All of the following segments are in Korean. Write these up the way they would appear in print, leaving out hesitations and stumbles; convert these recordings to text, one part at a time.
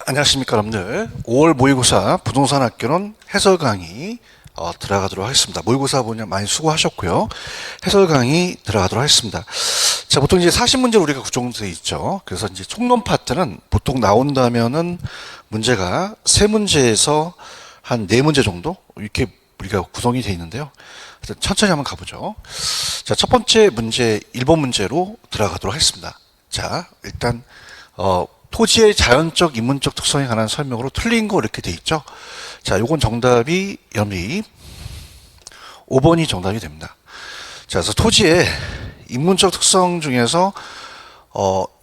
안녕하십니까 여러분들. 5월 모의고사 부동산 학교론 해설 강의 들어가도록 하겠습니다. 모의고사 보냐 많이 수고하셨고요. 해설 강의 들어가도록 하겠습니다. 자, 보통 이제 40문제로 우리가 구성되어 있죠. 그래서 이제 총론 파트는 보통 나온다면은 문제가 3문제에서 한 4문제 정도 이렇게 우리가 구성이 되어 있는데요. 천천히 한번 가보죠. 자, 첫 번째 문제 1번 문제로 들어가도록 하겠습니다. 자, 일단 토지의 자연적, 인문적 특성에 관한 설명으로 틀린 거 이렇게 돼 있죠. 자, 요건 정답이 여러분이 5번이 정답이 됩니다. 자, 그래서 토지의 인문적 특성 중에서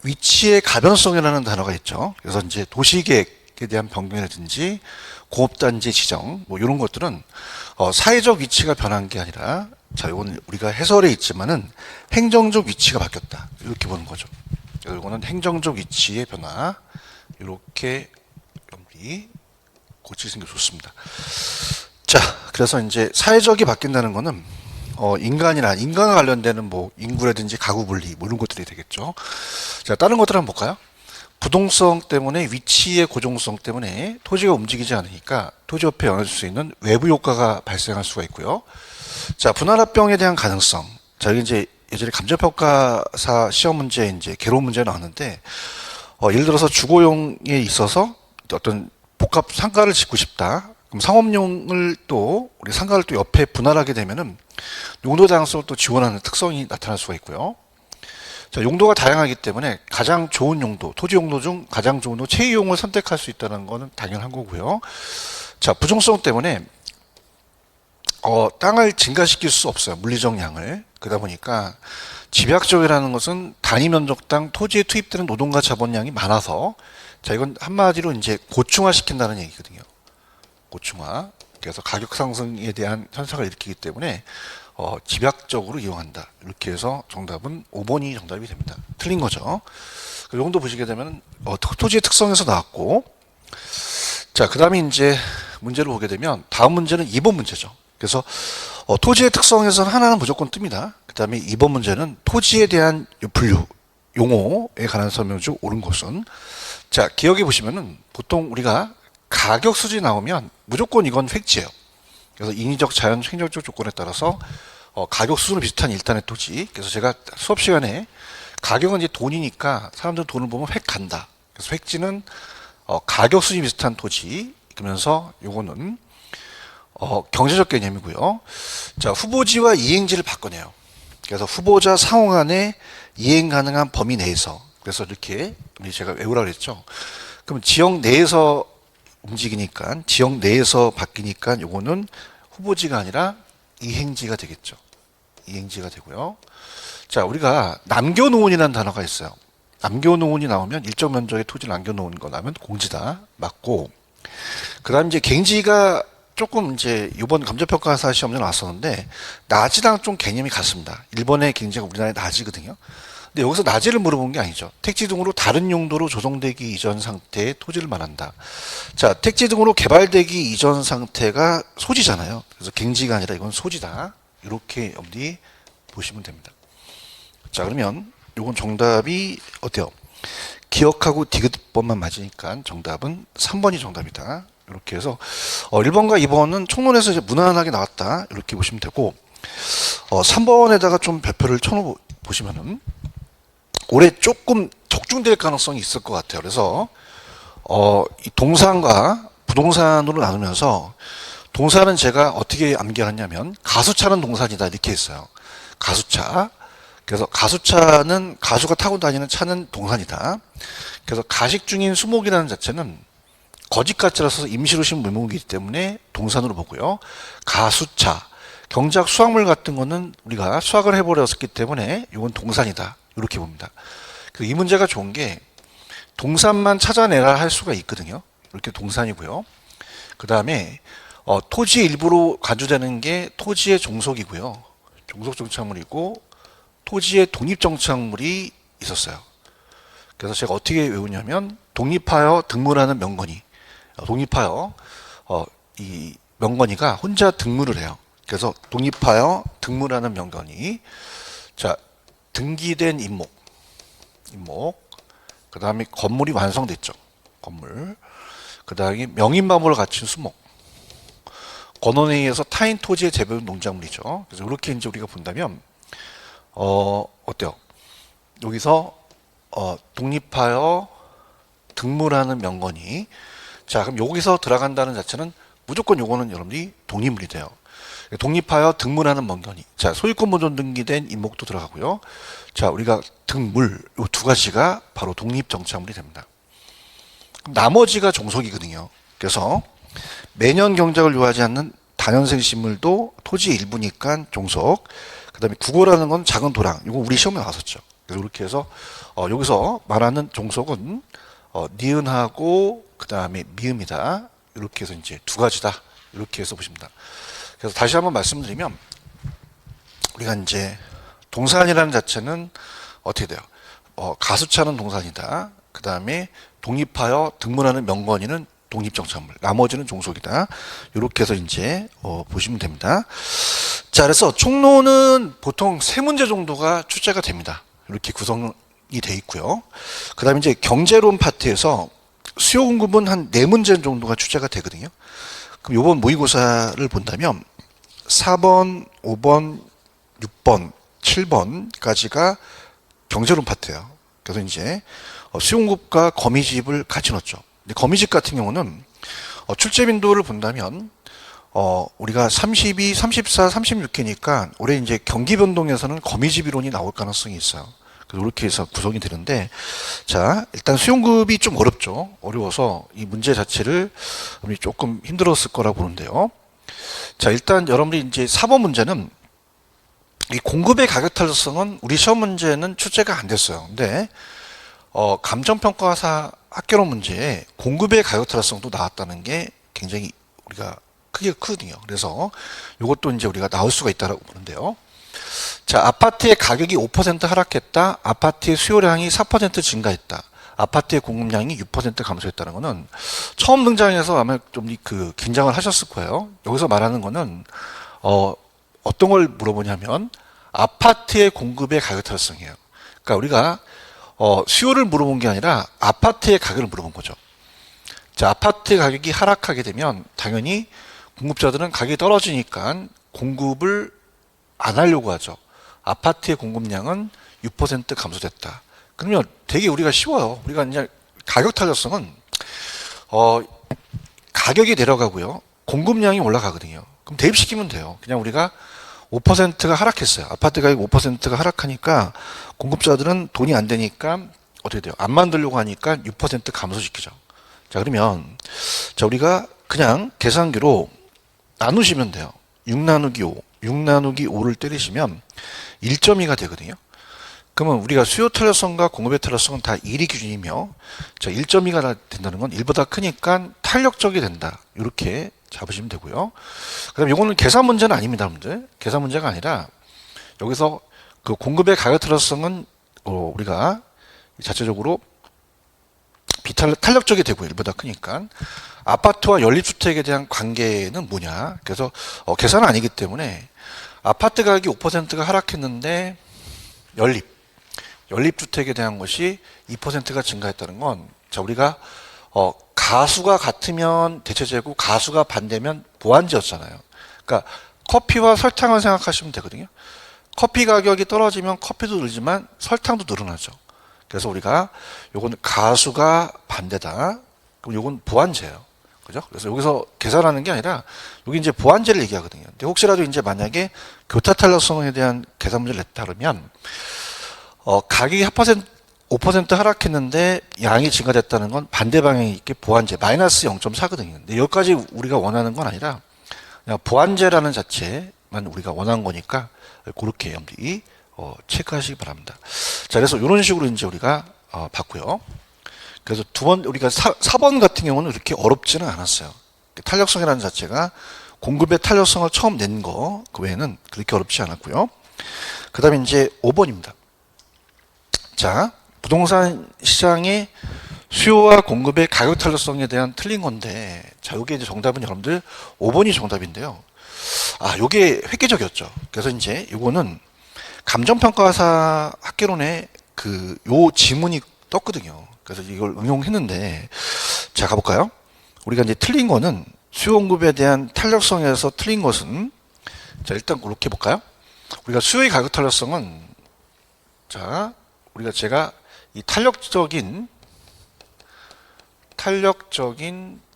위치의 가변성이라는 단어가 있죠. 그래서 이제 도시계획에 대한 변경이라든지 공업단지 지정 뭐 이런 것들은 사회적 위치가 변한 게 아니라, 자, 이건 우리가 해설에 있지만은 행정적 위치가 바뀌었다 이렇게 보는 거죠. 이거는 행정적 위치의 변화, 이렇게 여러분이 고치시는 게 좋습니다. 자, 그래서 이제 사회적이 바뀐다는 거는 인간과 관련되는 뭐 인구라든지 가구 분리 뭐 이런 것들이 되겠죠. 자, 다른 것들 한번 볼까요? 부동성 때문에, 위치의 고정성 때문에 토지가 움직이지 않으니까 토지 옆에 영향을 줄 수 있는 외부 효과가 발생할 수가 있고요. 자, 분할합병에 대한 가능성. 자, 이게 이제 예전에 감정평가사 시험 문제 이제 개론 문제 나왔는데, 예를 들어서 주거용에 있어서 어떤 복합 상가를 짓고 싶다. 그럼 상업용을 또 우리 상가를 또 옆에 분할하게 되면은 용도 다양성을 또 지원하는 특성이 나타날 수가 있고요. 자, 용도가 다양하기 때문에 가장 좋은 용도, 토지 용도 중 가장 좋은 용도, 최이용을 선택할 수 있다는 것은 당연한 거고요. 자, 부종성 때문에 땅을 증가시킬 수 없어요. 물리적 양을. 그러다 보니까 집약적이라는 것은 단위 면적당 토지에 투입되는 노동과 자본량이 많아서, 자, 이건 한마디로 이제 고충화 시킨다는 얘기거든요. 고충화. 그래서 가격 상승에 대한 현상을 일으키기 때문에 집약적으로 이용한다. 이렇게 해서 정답은 5번이 정답이 됩니다. 틀린 거죠. 그 정도 보시게 되면 토지의 특성에서 나왔고, 자, 그 다음에 이제 문제를 보게 되면 다음 문제는 2번 문제죠. 그래서 토지의 특성에서는 하나는 무조건 뜹니다. 그 다음에 2번 문제는 토지에 대한 분류, 용어에 관한 설명 중 옳은 것은, 자, 기억해 보시면은 보통 우리가 가격 수준이 나오면 무조건 이건 획지예요. 그래서 인위적, 자연, 행정적 조건에 따라서 가격 수준이 비슷한 일단의 토지. 그래서 제가 수업 시간에 가격은 이제 돈이니까 사람들은 돈을 보면 획 간다. 그래서 획지는 가격 수준이 비슷한 토지. 그러면서 요거는 경제적 개념이고요. 자, 후보지와 이행지를 바꿔내요. 그래서 후보자 상호간에 이행 가능한 범위 내에서, 그래서 이렇게 제가 외우라고 했죠. 그럼 지역 내에서 움직이니까, 지역 내에서 바뀌니까 요거는 후보지가 아니라 이행지가 되겠죠. 이행지가 되고요. 자, 우리가 남겨놓은이라는 단어가 있어요. 남겨놓은이 나오면, 일정 면적의 토지를 남겨놓은 거 나오면 공지다. 맞고, 그 다음 이제 갱지가 조금 이제 이번 감정평가사 시험에 나왔었는데, 낮이랑 좀 개념이 같습니다. 일본의 갱지가 우리나라의 낮이거든요. 근데 여기서 낮이를 물어본 게 아니죠. 택지 등으로 다른 용도로 조성되기 이전 상태의 토지를 말한다. 자, 택지 등으로 개발되기 이전 상태가 소지잖아요. 그래서 갱지가 아니라 이건 소지다. 이렇게 여러분들이 보시면 됩니다. 자, 그러면 이건 정답이 어때요? 기억하고 디귿번만 맞으니까 정답은 3번이 정답이다. 이렇게 해서 1번과 2번은 총론에서 이제 무난하게 나왔다. 이렇게 보시면 되고, 3번에다가 좀 별표를 쳐보시면은 올해 조금 적중될 가능성이 있을 것 같아요. 그래서 이 동산과 부동산으로 나누면서, 동산은 제가 어떻게 암기하냐면 가수차는 동산이다 이렇게 했어요. 가수차. 그래서 가수차는 가수가 타고 다니는 차는 동산이다. 그래서 가식 중인 수목이라는 자체는 거짓가짜라서 임시로 심은 물목이기 때문에 동산으로 보고요. 가수차, 경작 수확물 같은 거는 우리가 수확을 해버렸기 때문에 이건 동산이다. 이렇게 봅니다. 이 문제가 좋은 게 동산만 찾아내라 할 수가 있거든요. 이렇게 동산이고요. 그 다음에 토지 일부로 간주되는 게 토지의 종속이고요. 종속 정착물이고 토지의 독립 정착물이 있었어요. 그래서 제가 어떻게 외우냐면, 독립하여 등물하는 명건이, 독립하여 이 명건이가 혼자 등물을 해요. 그래서 독립하여 등물하는 명건이, 자, 등기된 임목, 그 다음에 건물이 완성됐죠. 건물. 그 다음에 명인마모를 갖춘 수목. 권원에 의해서 타인 토지에 재배된 농작물이죠. 그래서 이렇게 이제 우리가 본다면, 어때요? 여기서, 독립하여 등물하는 명건이. 자, 그럼 여기서 들어간다는 자체는 무조건 요거는 여러분들이 독립물이 돼요. 독립하여 등물하는 명건이. 자, 소유권 보존 등기된 임목도 들어가고요. 자, 우리가 등물, 요 두 가지가 바로 독립정착물이 됩니다. 나머지가 종속이거든요. 그래서 매년 경작을 요하지 않는 다년생 식물도 토지의 일부니까 종속. 그 다음에 국어라는 건 작은 도랑. 이거 우리 시험에 나왔었죠. 그래서 이렇게 해서 여기서 말하는 종속은 니은하고 그 다음에 미음이다. 이렇게 해서 이제 두 가지다. 이렇게 해서 보십니다. 그래서 다시 한번 말씀드리면 우리가 이제 동산이라는 자체는 어떻게 돼요? 가수차는 동산이다. 그 다음에 독립하여 등문하는 명건이는 독립정착물, 나머지는 종속이다. 이렇게 해서 이제 보시면 됩니다. 자, 그래서 총론은 보통 세 문제 정도가 출제가 됩니다. 이렇게 구성이 돼 있고요. 그 다음에 이제 경제론 파트에서 수요 공급은 한 네 문제 정도가 출제가 되거든요. 그럼 이번 모의고사를 본다면 4번, 5번, 6번, 7번까지가 경제론 파트예요. 그래서 이제 수요 공급과 거미집을 같이 넣었죠. 거미집 같은 경우는 출제 빈도를 본다면 우리가 32, 34, 36회니까 올해 이제 경기 변동에서는 거미집 이론이 나올 가능성이 있어요. 그래서 이렇게 해서 구성이 되는데, 자, 일단 수용급이 좀 어렵죠. 어려워서 이 문제 자체를 조금 힘들었을 거라 보는데요. 자, 일단 여러분들이 이제 4번 문제는 이 공급의 가격 탄력성은 우리 시험 문제는 출제가 안 됐어요. 근데 감정평가사 학교론 문제에 공급의 가격 탄력성도 나왔다는 게 굉장히 우리가 크게 크거든요. 그래서 이것도 이제 우리가 나올 수가 있다고 보는데요. 자, 아파트의 가격이 5% 하락했다. 아파트의 수요량이 4% 증가했다. 아파트의 공급량이 6% 감소했다는 거는 처음 등장해서 아마 좀 그 긴장을 하셨을 거예요. 여기서 말하는 거는 어떤 걸 물어보냐면 아파트의 공급의 가격 탄력성이에요. 그러니까 우리가 수요를 물어본 게 아니라 아파트의 가격을 물어본 거죠. 자, 아파트 가격이 하락하게 되면 당연히 공급자들은 가격이 떨어지니까 공급을 안 하려고 하죠. 아파트의 공급량은 6% 감소됐다. 그러면 되게 우리가 쉬워요. 우리가 이제 가격 탄력성은 가격이 내려가고요. 공급량이 올라가거든요. 그럼 대입시키면 돼요. 그냥 우리가 5%가 하락했어요. 아파트 가격 5%가 하락하니까 공급자들은 돈이 안 되니까 어떻게 돼요? 안 만들려고 하니까 6% 감소시키죠. 자, 그러면 자, 우리가 그냥 계산기로 나누시면 돼요. 6 나누기 5, 6 나누기 5를 때리시면 1.2가 되거든요. 그러면 우리가 수요 탄력성과 공급의 탄력성은 다 1이 기준이며, 자, 1.2가 된다는 건 1보다 크니까 탄력적이 된다. 이렇게 잡으시면 되고요. 그 다음에 이거는 계산 문제는 아닙니다, 여러분들. 계산 문제가 아니라 여기서 그 공급의 가격 탄력성은 우리가 자체적으로 탄력적이 되고 1보다 크니까 아파트와 연립주택에 대한 관계는 뭐냐. 그래서 계산은 아니기 때문에 아파트 가격이 5%가 하락했는데 연립주택에 대한 것이 2%가 증가했다는 건, 자, 우리가 가수가 같으면 대체재고 가수가 반대면 보완제였잖아요. 그러니까 커피와 설탕을 생각하시면 되거든요. 커피 가격이 떨어지면 커피도 늘지만 설탕도 늘어나죠. 그래서 우리가 요건 가수가 반대다. 그럼 요건 보완제예요. 그죠? 그래서 여기서 계산하는 게 아니라 여기 이제 보완제를 얘기하거든요. 근데 혹시라도 이제 만약에 교타 탄력성에 대한 계산 문제를 냈다 그러면 가격이 5% 하락했는데 양이 증가됐다는 건 반대 방향이 있게 보완제 마이너스 0.4거든요. 근데 여기까지 우리가 원하는 건 아니라 그냥 보완제라는 자체만 우리가 원한 거니까 그렇게 여러분들이 체크하시기 바랍니다. 자, 그래서 이런 식으로 이제 우리가 봤고요. 그래서 우리가 4번 같은 경우는 그렇게 어렵지는 않았어요. 탄력성이라는 자체가 공급의 탄력성을 처음 낸 거, 그 외에는 그렇게 어렵지 않았고요. 그 다음에 이제 5번입니다. 자, 부동산 시장의 수요와 공급의 가격 탄력성에 대한 틀린 건데, 자, 요게 이제 정답은 여러분들 5번이 정답인데요. 아, 요게 획기적이었죠. 그래서 이제 요거는 감정평가사 학개론에 요 지문이 떴거든요. 그래서 이걸 응용했는데, 자, 가볼까요? 우리가 이제 틀린 거는 수요 공급에 대한 탄력성에서 틀린 것은, 자, 일단 그렇게 볼까요? 우리가 수요의 가격 탄력성은, 자, 제가 이 탄력적인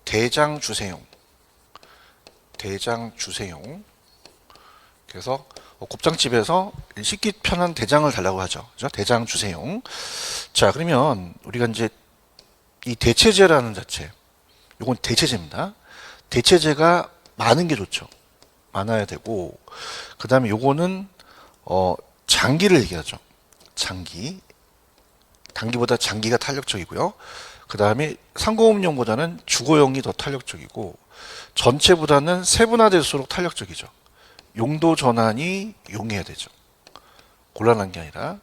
대장 주세용, 그래서 곱창집에서 씻기 편한 대장을 달라고 하죠. 그죠? 대장 주세용. 자, 그러면 우리가 이제 이 대체제라는 자체, 요건 대체제입니다. 대체제가 많은 게 좋죠. 많아야 되고, 그 다음에 요거는 장기를 얘기하죠. 단기보다 장기가 탄력적이고요. 그 다음에 상공업용보다는 주거용이 더 탄력적이고, 전체보다는 세분화될수록 탄력적이죠. 용도 전환이 용이해야 되죠. 곤란한 게 아니라.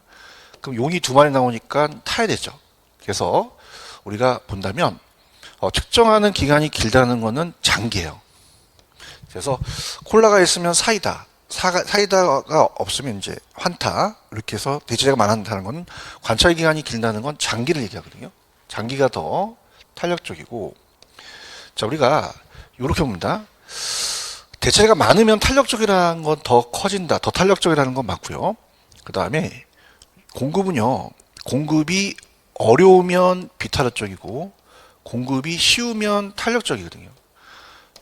그럼 용이 두 마리 나오니까 타야 되죠. 그래서 우리가 본다면 측정하는 기간이 길다는 거는 장기예요. 그래서 콜라가 있으면 사이다가 없으면 이제 환타, 이렇게 해서 대체제가 많다는 건 관찰 기간이 길다는 건 장기를 얘기하거든요. 장기가 더 탄력적이고, 자, 우리가 이렇게 봅니다. 대체제가 많으면 탄력적이라는 건 더 커진다, 더 탄력적이라는 건 맞고요. 그 다음에 공급은요, 공급이 어려우면 비탄력적이고 공급이 쉬우면 탄력적이거든요.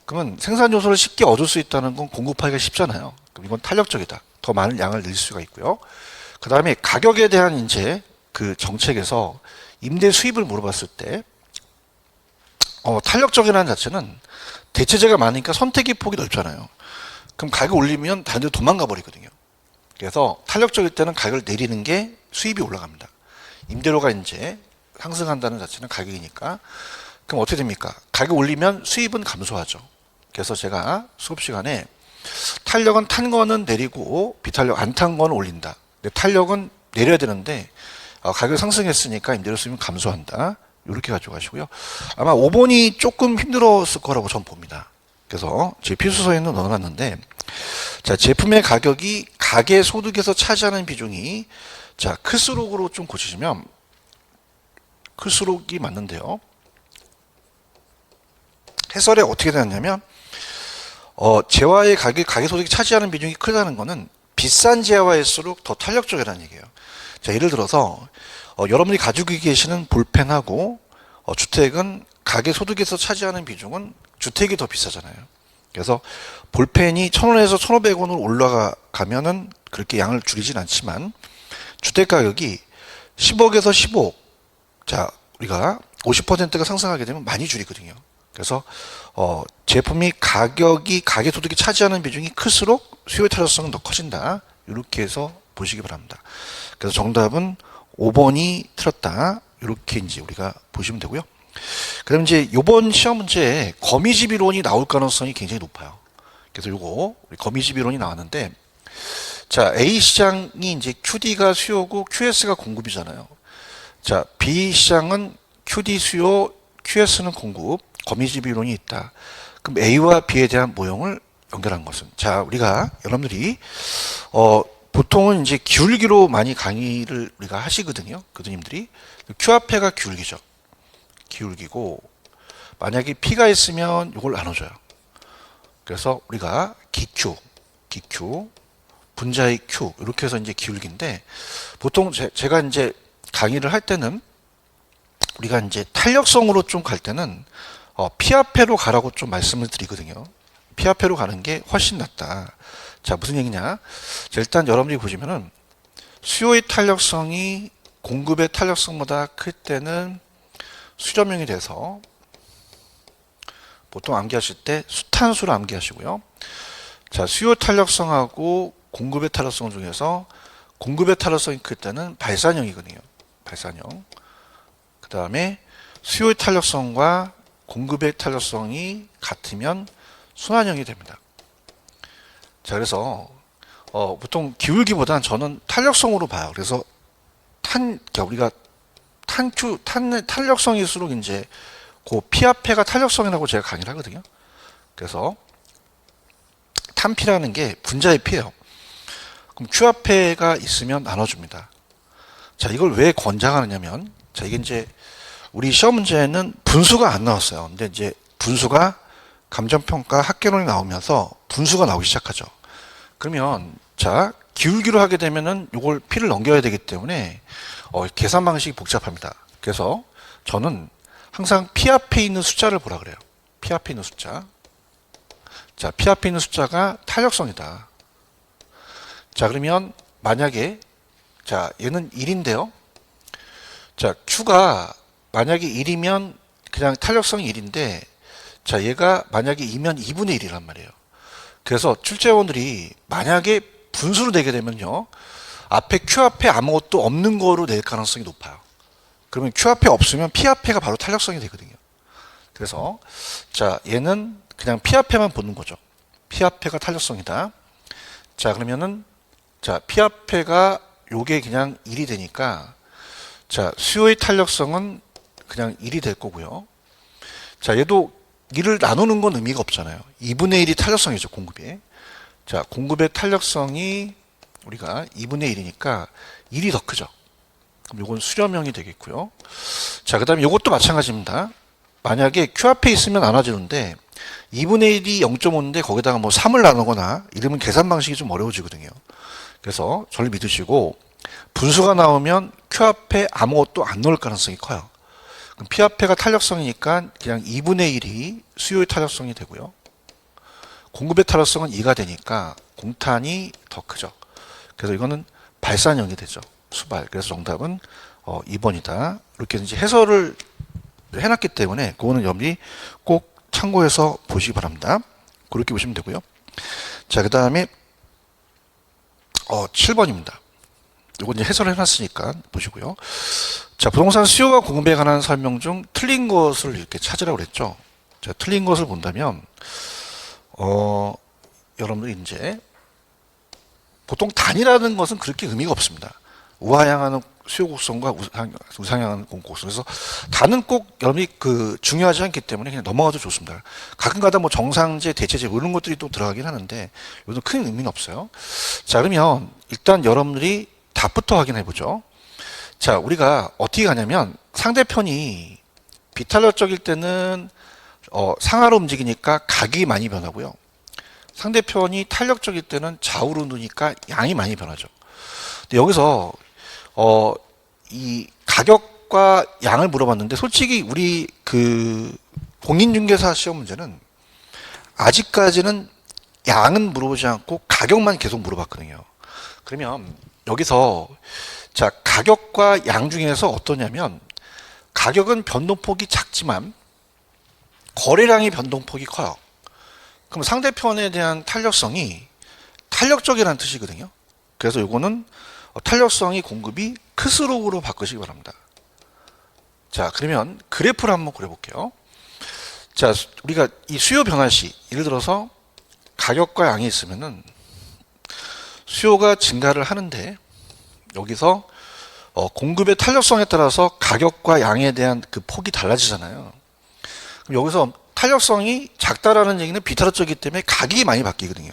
그러면 생산 요소를 쉽게 얻을 수 있다는 건 공급하기가 쉽잖아요. 그럼 이건 탄력적이다. 더 많은 양을 낼 수가 있고요. 그 다음에 가격에 대한 이제 그 정책에서 임대 수입을 물어봤을 때 탄력적이라는 자체는 대체제가 많으니까 선택의 폭이 넓잖아요. 그럼 가격 올리면 다른 데로 도망가 버리거든요. 그래서 탄력적일 때는 가격을 내리는 게 수입이 올라갑니다. 임대료가 이제 상승한다는 자체는 가격이니까. 그럼 어떻게 됩니까? 가격 올리면 수입은 감소하죠. 그래서 제가 수업 시간에 탄력은 탄 거는 내리고 비탄력 안 탄 거는 올린다. 근데 탄력은 내려야 되는데 가격 상승했으니까 임대료 수입은 감소한다. 이렇게 가져가시고요. 아마 5번이 조금 힘들었을 거라고 저는 봅니다. 그래서 제 필수서에는 넣어놨는데, 자, 제품의 가격이 가계 소득에서 차지하는 비중이, 자, 클수록으로 좀 고치시면, 클수록이 맞는데요. 해설에 어떻게 되었냐면, 재화의 가계 소득이 차지하는 비중이 크다는 거는 비싼 재화일수록 더 탄력적이라는 얘기예요. 자, 예를 들어서, 여러분이 가지고 계시는 볼펜하고 주택은 가계 소득에서 차지하는 비중은 주택이 더 비싸잖아요. 그래서 볼펜이 1,000원에서 1,500원으로 올라가면은 그렇게 양을 줄이진 않지만 주택 가격이 10억에서 15억, 자, 우리가 50%가 상승하게 되면 많이 줄이거든요. 그래서 제품이 가계 소득이 차지하는 비중이 클수록 수요의 탄력성은 더 커진다. 이렇게 해서 보시기 바랍니다. 그래서 정답은 5번이 틀렸다. 이렇게 이제 우리가 보시면 되고요. 그럼 이제 이번 시험 문제에 거미집 이론이 나올 가능성이 굉장히 높아요. 그래서 요거 거미집 이론이 나왔는데, 자, A 시장이 이제 QD가 수요고 QS가 공급이잖아요. 자, B 시장은 QD 수요, QS는 공급, 거미집 이론이 있다. 그럼 A와 B에 대한 모형을 연결한 것은, 자, 우리가 여러분들이 보통은 이제 기울기로 많이 강의를 우리가 하시거든요. 교수님들이. Q합해가 기울기죠. 기울기고, 만약에 P가 있으면 이걸 나눠줘요. 그래서 우리가 기Q, 분자의 Q, 이렇게 해서 이제 기울기인데, 보통 제가 이제 강의를 할 때는 우리가 이제 탄력성으로 좀 갈 때는 P합해로 가라고 좀 말씀을 드리거든요. P합해로 가는 게 훨씬 낫다. 자, 무슨 얘기냐? 자, 일단 여러분들이 보시면은 수요의 탄력성이 공급의 탄력성보다 클 때는 수렴형이 돼서 보통 암기하실 때 수탄수를 암기하시고요. 자, 수요 탄력성하고 공급의 탄력성 중에서 공급의 탄력성이 클 때는 발산형이거든요. 발산형. 그 다음에 수요의 탄력성과 공급의 탄력성이 같으면 순환형이 됩니다. 자, 그래서 보통 기울기보다는 저는 탄력성으로 봐요. 그래서 우리가 탄력성일수록 이제 그 P합해가 탄력성이라고 제가 강의를 하거든요. 그래서 탄P라는 게 분자의 P예요. 그럼 Q합해가 있으면 나눠줍니다. 자, 이걸 왜 권장하느냐면, 자, 이게 이제 우리 시험 문제는 분수가 안 나왔어요. 근데 이제 분수가 감정평가 학계론이 나오면서 분수가 나오기 시작하죠. 그러면 자 기울기로 하게 되면은 이걸 P를 넘겨야 되기 때문에 계산 방식이 복잡합니다. 그래서 저는 항상 P 앞에 있는 숫자를 보라 그래요. P 앞에 있는 숫자. 자, P 앞에 있는 숫자가 탄력성이다. 자, 그러면 만약에 자, 얘는 1인데요. 자, Q가 만약에 1이면 그냥 탄력성이 1인데 자, 얘가 만약에 2면 2분의 1이란 말이에요. 그래서 출제원들이 만약에 분수로 내게 되면요. 앞에 Q 앞에 아무것도 없는 거로 낼 가능성이 높아요. 그러면 Q 앞에 없으면 P 앞에가 바로 탄력성이 되거든요. 그래서 자, 얘는 그냥 P 앞에만 보는 거죠. P 앞에가 탄력성이다. 자, 그러면은 자, P 앞에가 요게 그냥 1이 되니까 자, 수요의 탄력성은 그냥 1이 될 거고요. 자, 얘도 1을 나누는 건 의미가 없잖아요. 2분의 1이 탄력성이죠, 공급이. 자, 공급의 탄력성이 우리가 2분의 1이니까 1이 더 크죠. 그럼 요건 수렴형이 되겠고요. 자, 그 다음에 요것도 마찬가지입니다. 만약에 Q 앞에 있으면 나눠지는데 2분의 1이 0.5인데 거기다가 뭐 3을 나누거나 이러면 계산 방식이 좀 어려워지거든요. 그래서 저를 믿으시고 분수가 나오면 Q 앞에 아무것도 안 넣을 가능성이 커요. 그럼 P 앞에가 탄력성이니까 그냥 2분의 1이 수요의 탄력성이 되고요. 공급의 탄력성은 2가 되니까 공탄이 더 크죠. 그래서 이거는 발산형이 되죠. 수발. 그래서 정답은 2번이다. 이렇게 이제 해설을 해놨기 때문에 그거는 여러분이 꼭 참고해서 보시기 바랍니다. 그렇게 보시면 되고요. 자, 그 다음에 7번입니다. 이거 이제 해설을 해놨으니까 보시고요. 자, 부동산 수요와 공급에 관한 설명 중 틀린 것을 이렇게 찾으라고 그랬죠. 자, 틀린 것을 본다면 여러분들 이제 보통 단이라는 것은 그렇게 의미가 없습니다. 우하향하는 수요 곡선과 우상향하는 공급 곡선. 그래서 단은 꼭 여러분이 중요하지 않기 때문에 그냥 넘어가도 좋습니다. 가끔가다 뭐 정상제, 대체제 이런 것들이 또 들어가긴 하는데 이것은 큰 의미는 없어요. 자, 그러면 일단 여러분들이 답부터 확인해 보죠. 자, 우리가 어떻게 가냐면 상대편이 비탄력적일 때는 상하로 움직이니까 각이 많이 변하고요. 상대편이 탄력적일 때는 좌우로 누니까 양이 많이 변하죠. 근데 여기서 이 가격과 양을 물어봤는데 솔직히 우리 공인중개사 시험 문제는 아직까지는 양은 물어보지 않고 가격만 계속 물어봤거든요. 그러면 여기서 자, 가격과 양 중에서 어떠냐면 가격은 변동폭이 작지만 거래량의 변동폭이 커요. 그럼 상대편에 대한 탄력성이 탄력적이라는 뜻이거든요. 그래서 이거는 탄력성이 공급이 클수록으로 바꾸시기 바랍니다. 자, 그러면 그래프를 한번 그려볼게요. 자, 우리가 이 수요 변화 시 예를 들어서 가격과 양이 있으면은 수요가 증가를 하는데 여기서 공급의 탄력성에 따라서 가격과 양에 대한 그 폭이 달라지잖아요. 그럼 여기서 탄력성이 작다라는 얘기는 비탄력적이기 때문에 가격이 많이 바뀌거든요.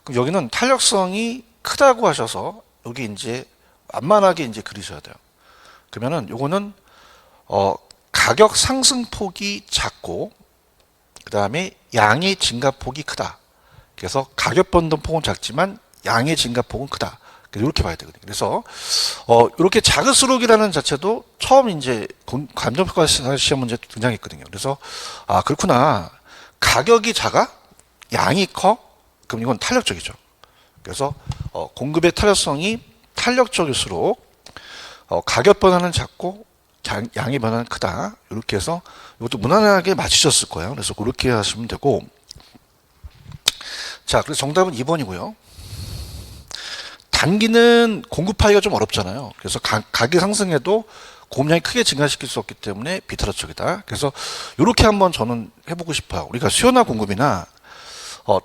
그럼 여기는 탄력성이 크다고 하셔서 여기 이제 완만하게 이제 그리셔야 돼요. 그러면은 요거는 가격 상승폭이 작고 그 다음에 양의 증가폭이 크다. 그래서 가격 변동폭은 작지만 양의 증가폭은 크다. 이렇게 봐야 되거든요. 그래서 이렇게 자그수록이라는 자체도 처음 이제 감정평가 시험 문제 등장했거든요. 그래서 그렇구나. 가격이 작아? 양이 커? 그럼 이건 탄력적이죠. 그래서 공급의 탄력성이 탄력적일수록 가격 변화는 작고 양의 변화는 크다. 이렇게 해서 이것도 무난하게 맞추셨을 거예요. 그래서 그렇게 하시면 되고 자, 그래서 정답은 2번이고요. 단기는 공급하기가 좀 어렵잖아요. 그래서 가격이 상승해도 공급량이 크게 증가시킬 수 없기 때문에 비탄력적이다. 그래서 이렇게 한번 저는 해보고 싶어요. 우리가 수요나 공급이나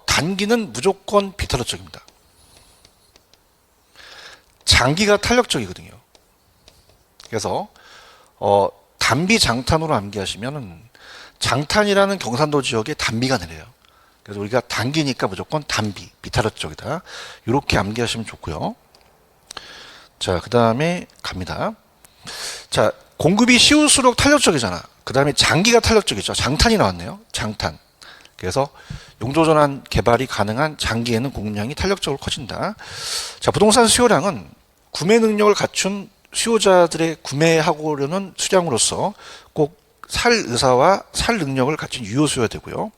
단기는 무조건 비탄력적입니다. 장기가 탄력적이거든요. 그래서 단비 장탄으로 암기하시면은 장탄이라는 경산도 지역에 단비가 내려요. 그래서 우리가 단기니까 무조건 단비, 비탄력적이다. 이렇게 암기하시면 좋고요. 자, 그 다음에 갑니다. 자, 공급이 쉬울수록 탄력적이잖아. 그 다음에 장기가 탄력적이죠. 장탄이 나왔네요. 장탄. 그래서 용도전환 개발이 가능한 장기에는 공급량이 탄력적으로 커진다. 자, 부동산 수요량은 구매 능력을 갖춘 수요자들의 구매하고려는 수량으로서 꼭 살 의사와 살 능력을 갖춘 유효 수요가 되고요.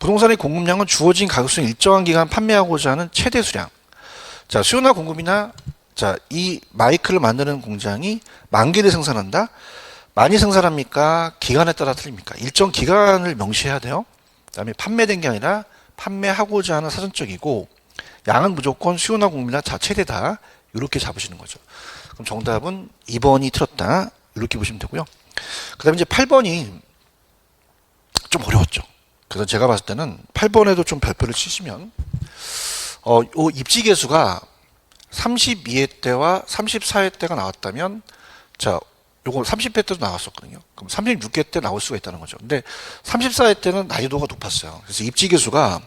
부동산의 공급량은 주어진 가격수에 일정한 기간 판매하고자 하는 최대 수량. 자, 수요나 공급이나 자, 이 마이크를 만드는 공장이 만 개를 생산한다. 많이 생산합니까? 기간에 따라 틀립니까? 일정 기간을 명시해야 돼요. 그다음에 판매된 게 아니라 판매하고자 하는 사전적이고 양은 무조건 수요나 공급이나 자체되다. 이렇게 잡으시는 거죠. 그럼 정답은 2번이 틀렸다. 이렇게 보시면 되고요. 그 다음에 이제 8번이 좀 어려웠죠. 그래서 제가 봤을 때는 8번에도 좀 별표를 치시면 요 입지 개수가 32회 때와 34회 때가 나왔다면 자, 요거 30회 때도 나왔었거든요. 그럼 36회 때 나올 수가 있다는 거죠. 근데 34회 때는 난이도가 높았어요. 그래서 입지 개수가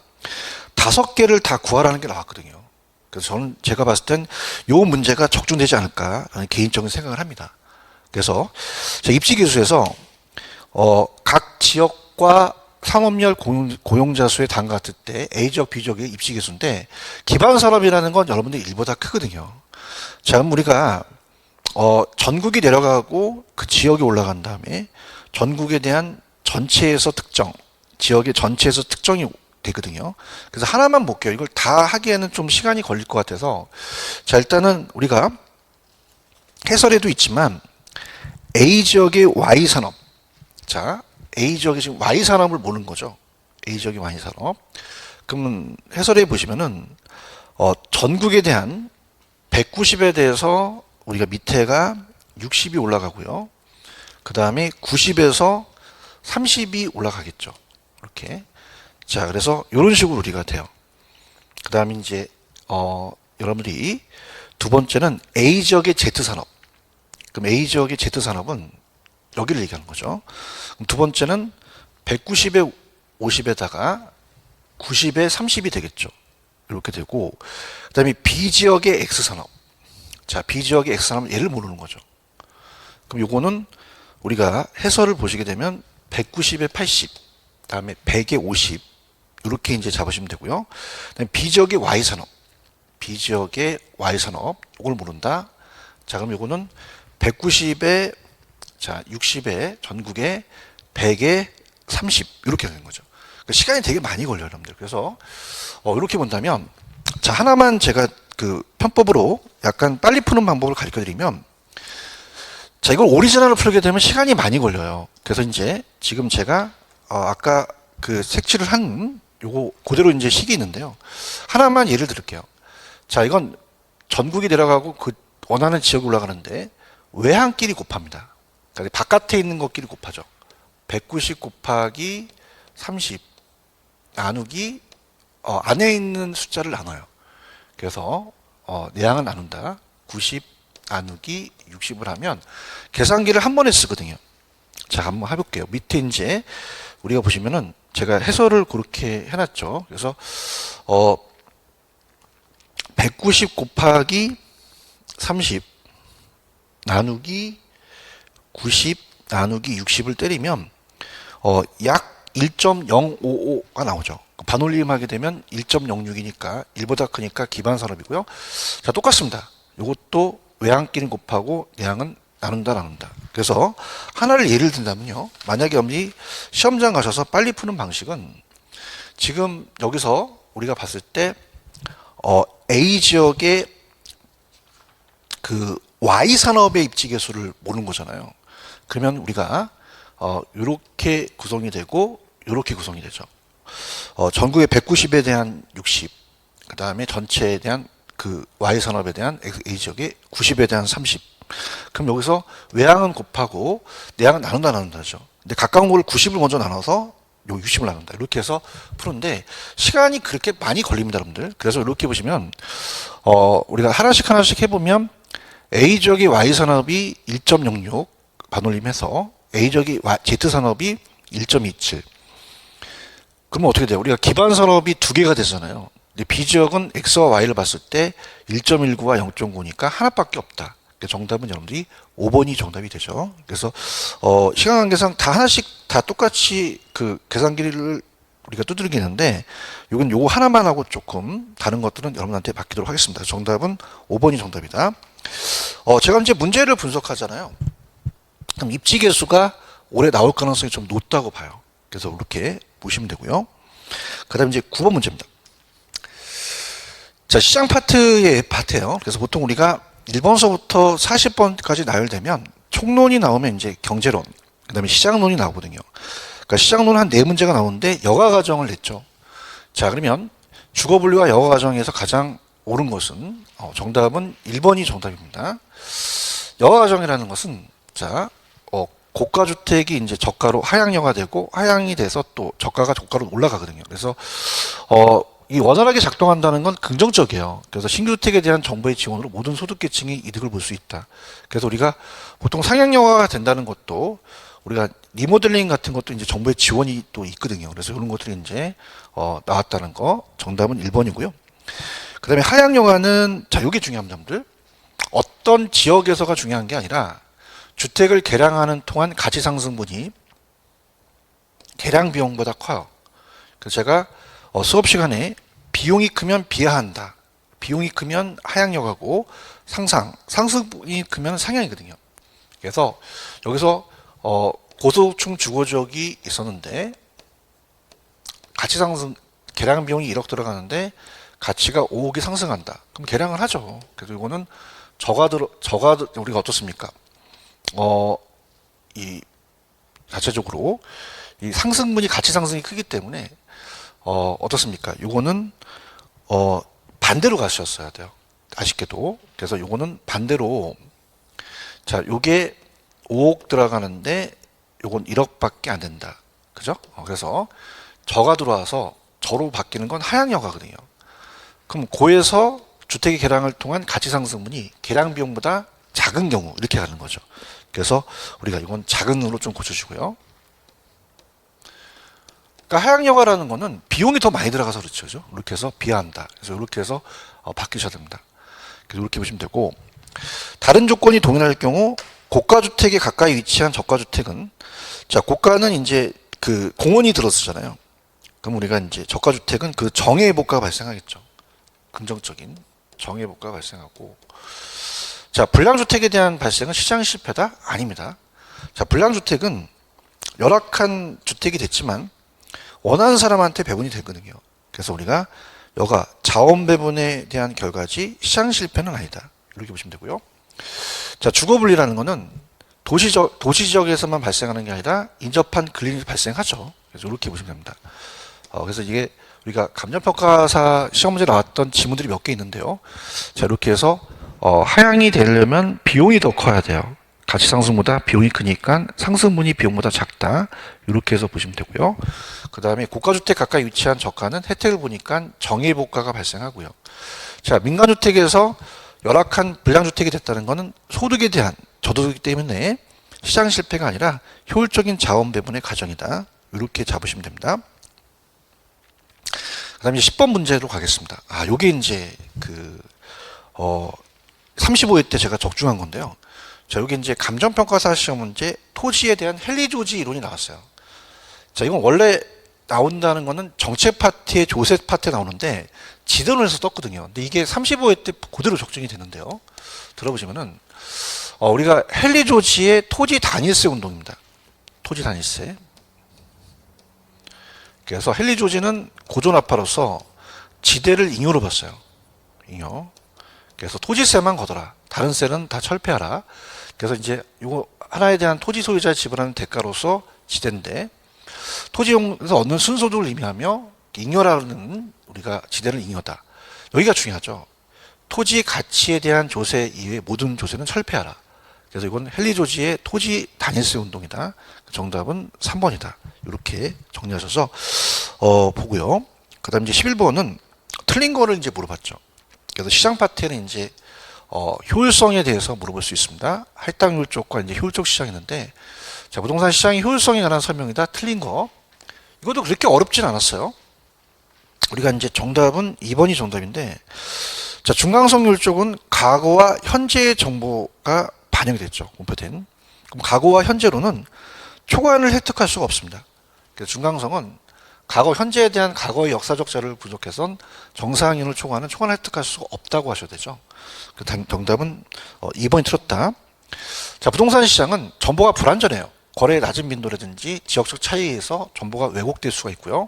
5개를 다 구하라는 게 나왔거든요. 그래서 저는 제가 봤을 땐 요 문제가 적중되지 않을까라는 개인적인 생각을 합니다. 그래서 입지 개수에서 각 지역과 산업열 고용자 수의 단가 같을 때 A지역, B지역의 입지 개수인데 기반 산업이라는 건 여러분들 일보다 크거든요. 자, 그럼 우리가 전국이 내려가고 그 지역이 올라간 다음에 전국에 대한 전체에서 특정, 지역의 전체에서 특정이 되거든요. 그래서 하나만 볼게요. 이걸 다 하기에는 좀 시간이 걸릴 것 같아서 자, 일단은 우리가 해설에도 있지만 A지역의 Y산업, 자, A지역의 지금 Y산업을 모르는 거죠. A지역의 Y산업. 그러면 해설에 보시면은 전국에 대한 190에 대해서 우리가 밑에가 60이 올라가고요. 그 다음에 90에서 30이 올라가겠죠. 이렇게. 자, 그래서 이런 식으로 우리가 돼요. 그 다음에 이제 여러분들이 두 번째는 A지역의 Z산업. 그럼 A지역의 Z산업은 여기를 얘기하는 거죠. 그럼 두 번째는 190에 50에다가 90에 30이 되겠죠. 이렇게 되고 그 다음에 B지역의 X산업. 자, B지역의 X산업은 얘를 모르는 거죠. 그럼 요거는 우리가 해설을 보시게 되면 190에 80, 다음에 100에 50 이렇게 이제 잡으시면 되고요. 그다음에 B지역의 Y산업, B지역의 Y산업 이걸 모른다. 자, 그럼 요거는 190에 자 60에 전국에 100에 30 이렇게 되는 거죠. 그러니까 시간이 되게 많이 걸려요, 여러분들. 그래서 이렇게 본다면 자 하나만 제가 그 편법으로 약간 빨리 푸는 방법을 가르쳐 드리면 자 이걸 오리지널을 풀게 되면 시간이 많이 걸려요. 그래서 이제 지금 제가 아까 그 색칠을 한 요거 그대로 이제 식이 있는데요. 하나만 예를 들을게요. 자 이건 전국이 내려가고 그 원하는 지역이 올라가는데 외항끼리 곱합니다. 그러니까 바깥에 있는 것끼리 곱하죠. 190 곱하기 30 나누기 안에 있는 숫자를 나눠요. 그래서 내항을 나눈다. 90 나누기 60을 하면 계산기를 한 번에 쓰거든요. 자, 한번 해볼게요. 밑에 이제 우리가 보시면은 제가 해설을 그렇게 해놨죠. 그래서 190 곱하기 30 나누기 90 나누기 60을 때리면 약 1.055가 나오죠. 반올림 하게 되면 1.06이니까 1보다 크니까 기반 산업이고요. 자, 똑같습니다. 이것도 외항끼리 곱하고 내항은 나눈다. 그래서 하나를 예를 든다면요. 만약에 여러분이 시험장 가셔서 빨리 푸는 방식은 지금 여기서 우리가 봤을 때 A 지역의 그 Y 산업의 입지 개수를 모르는 거잖아요. 그러면 우리가 이렇게 구성이 되고 이렇게 구성이 되죠. 전국의 190에 대한 60, 그 다음에 전체에 대한 그 Y 산업에 대한 A 지역의 90에 대한 30. 그럼 여기서 외항은 곱하고 내항은 나눈다죠. 근데 가까운 거를 90을 먼저 나눠서 요 60을 나눈다. 이렇게 해서 푸는데 시간이 그렇게 많이 걸립니다, 여러분들. 그래서 이렇게 보시면 우리가 하나씩 해보면 A 지역의 Y 산업이 1.06 반올림해서 A 지역의 Z 산업이 1.27. 그러면 어떻게 돼요? 우리가 기반 산업이 두 개가 되잖아요. 근데 B 지역은 X와 Y를 봤을 때 1.19와 0.9니까 하나밖에 없다. 정답은 여러분들이 5번이 정답이 되죠. 그래서 시간 관계상 다 하나씩 다 똑같이 그 계산기를 우리가 두드리겠는데 이건 요거 하나만 하고 조금 다른 것들은 여러분한테 맡기도록 하겠습니다. 정답은 5번이 정답이다. 제가 이제 문제를 분석하잖아요. 그럼 입지 개수가 올해 나올 가능성이 좀 높다고 봐요. 그래서 이렇게 보시면 되고요. 그 다음에 이제 9번 문제입니다. 자, 시장 파트예요. 그래서 보통 우리가 1번서부터 40번까지 나열되면 총론이 나오면 이제 경제론, 그 다음에 시장론이 나오거든요. 그러니까 시장론 한 4문제가 나오는데 여가 과정을 냈죠. 자, 그러면 주거 분류와 여가 과정에서 가장 옳은 것은 정답은 1번이 정답입니다. 여가 과정이라는 것은 자, 고가 주택이 이제 저가로 하향여가 되고 하향이 돼서 또 저가가 고가로 올라가거든요. 그래서 이 원활하게 작동한다는 건 긍정적이에요. 그래서 신규 주택에 대한 정부의 지원으로 모든 소득계층이 이득을 볼 수 있다. 그래서 우리가 보통 상향여가가 된다는 것도 우리가 리모델링 같은 것도 이제 정부의 지원이 또 있거든요. 그래서 이런 것들이 이제 나왔다는 거 정답은 1번이고요. 그 다음에 하향여가는 자, 이게 중요한 점들. 어떤 지역에서가 중요한 게 아니라 주택을 개량하는 동안 가치 상승분이 개량 비용보다 커요. 그래서 제가 수업 시간에 비용이 크면 비하한다. 비용이 크면 하향여가고 상승분이 크면 상향이거든요. 그래서 여기서 고소득층 주거지역이 있었는데 가치 상승 개량 비용이 1억 들어가는데 가치가 5억이 상승한다. 그럼 개량을 하죠. 그래서 이거는 우리가 어떻습니까? 이 자체적으로 이 상승분이 가치 상승이 크기 때문에 어떻습니까? 요거는 반대로 가셨어야 돼요. 아쉽게도. 그래서 요거는 반대로 자, 요게 5억 들어가는데 요건 1억밖에 안 된다. 그죠? 그래서 저가 들어와서 저로 바뀌는 건 하향여가거든요. 그럼 고에서 주택의 개량을 통한 가치 상승분이 개량 비용보다 작은 경우 이렇게 가는 거죠. 그래서 우리가 이건 작은으로 좀 고쳐주고요. 그러니까 하향여가라는 거는 비용이 더 많이 들어가서 그렇죠. 이렇게 해서 비하한다. 그래서 이렇게 해서 바뀌셔야 됩니다. 그래서 이렇게 보시면 되고 다른 조건이 동일할 경우 고가주택에 가까이 위치한 저가주택은 자, 고가는 이제 그 공원이 들어서잖아요. 그럼 우리가 이제 저가주택은 그 정해보가가 발생하겠죠. 긍정적인 정해보가가 발생하고 자, 불량주택에 대한 발생은 시장 실패다? 아닙니다. 자, 불량주택은 열악한 주택이 됐지만 원하는 사람한테 배분이 되거든요. 그래서 우리가 여가 자원 배분에 대한 결과지 시장 실패는 아니다. 이렇게 보시면 되고요. 자, 주거 분리라는 거는 도시 지역에서만 발생하는 게 아니라 인접한 근린이 발생하죠. 그래서 이렇게 보시면 됩니다. 그래서 이게 우리가 감정평가사 시험 문제 나왔던 지문들이 몇 개 있는데요. 자, 이렇게 해서 하향이 되려면 비용이 더 커야 돼요. 가치 상승보다 비용이 크니까 상승분이 비용보다 작다. 이렇게 해서 보시면 되고요. 그 다음에 고가주택 가까이 위치한 저가는 혜택을 보니까 정해보가가 발생하고요. 자, 민간주택에서 열악한 불량주택이 됐다는 것은 소득에 대한 저도이기 때문에 시장 실패가 아니라 효율적인 자원 배분의 과정이다. 이렇게 잡으시면 됩니다. 그 다음에 10번 문제로 가겠습니다. 요게 이제 35회 때 제가 적중한 건데요. 자, 여기 이제 감정평가사 시험 문제 토지에 대한 헨리 조지 이론이 나왔어요. 자, 이건 원래 나온다는 거는 정책 파트의 조세 파트에 나오는데 지도론에서 떴거든요. 근데 이게 35회 때 그대로 적중이 되는데요. 들어보시면은 우리가 헨리 조지의 토지 단위세 운동입니다. 토지 단위세. 그래서 헨리 조지는 고존아파로서 지대를 잉여로 봤어요. 잉여. 그래서 토지세만 걷어라. 다른 세는 다 철폐하라. 그래서 이제 이거 하나에 대한 토지 소유자의 지불하는 대가로서 지대인데 토지용에서 얻는 순소득을 의미하며 잉여라는 우리가 지대를 잉여다. 여기가 중요하죠. 토지 가치에 대한 조세 이외의 모든 조세는 철폐하라. 그래서 이건 헨리 조지의 토지 단위세 운동이다. 정답은 3번이다. 이렇게 정리하셔서 보고요. 그다음 이제 11번은 틀린 거를 이제 물어봤죠. 그래서 시장 파트에는 이제 효율성에 대해서 물어볼 수 있습니다. 할당률 쪽과 이제 효율적 시장이있는데 자, 부동산 시장의 효율성에 관한 설명이다. 틀린 거. 이것도 그렇게 어렵진 않았어요. 우리가 이제 정답은 2번이 정답인데 자, 중강성률 쪽은 과거와 현재의 정보가 반영이 됐죠. 공표된. 그럼 과거와 현재로는 초과를 획득할 수가 없습니다. 그래서 중강성은 과거, 현재에 대한 과거의 역사적 자료를 분석해선 정상인을 초과하는 초과를 획득할 수가 없다고 하셔야 되죠. 그 정답은 2번이 틀렸다. 자, 부동산 시장은 정보가 불완전해요. 거래의 낮은 빈도라든지 지역적 차이에서 정보가 왜곡될 수가 있고요.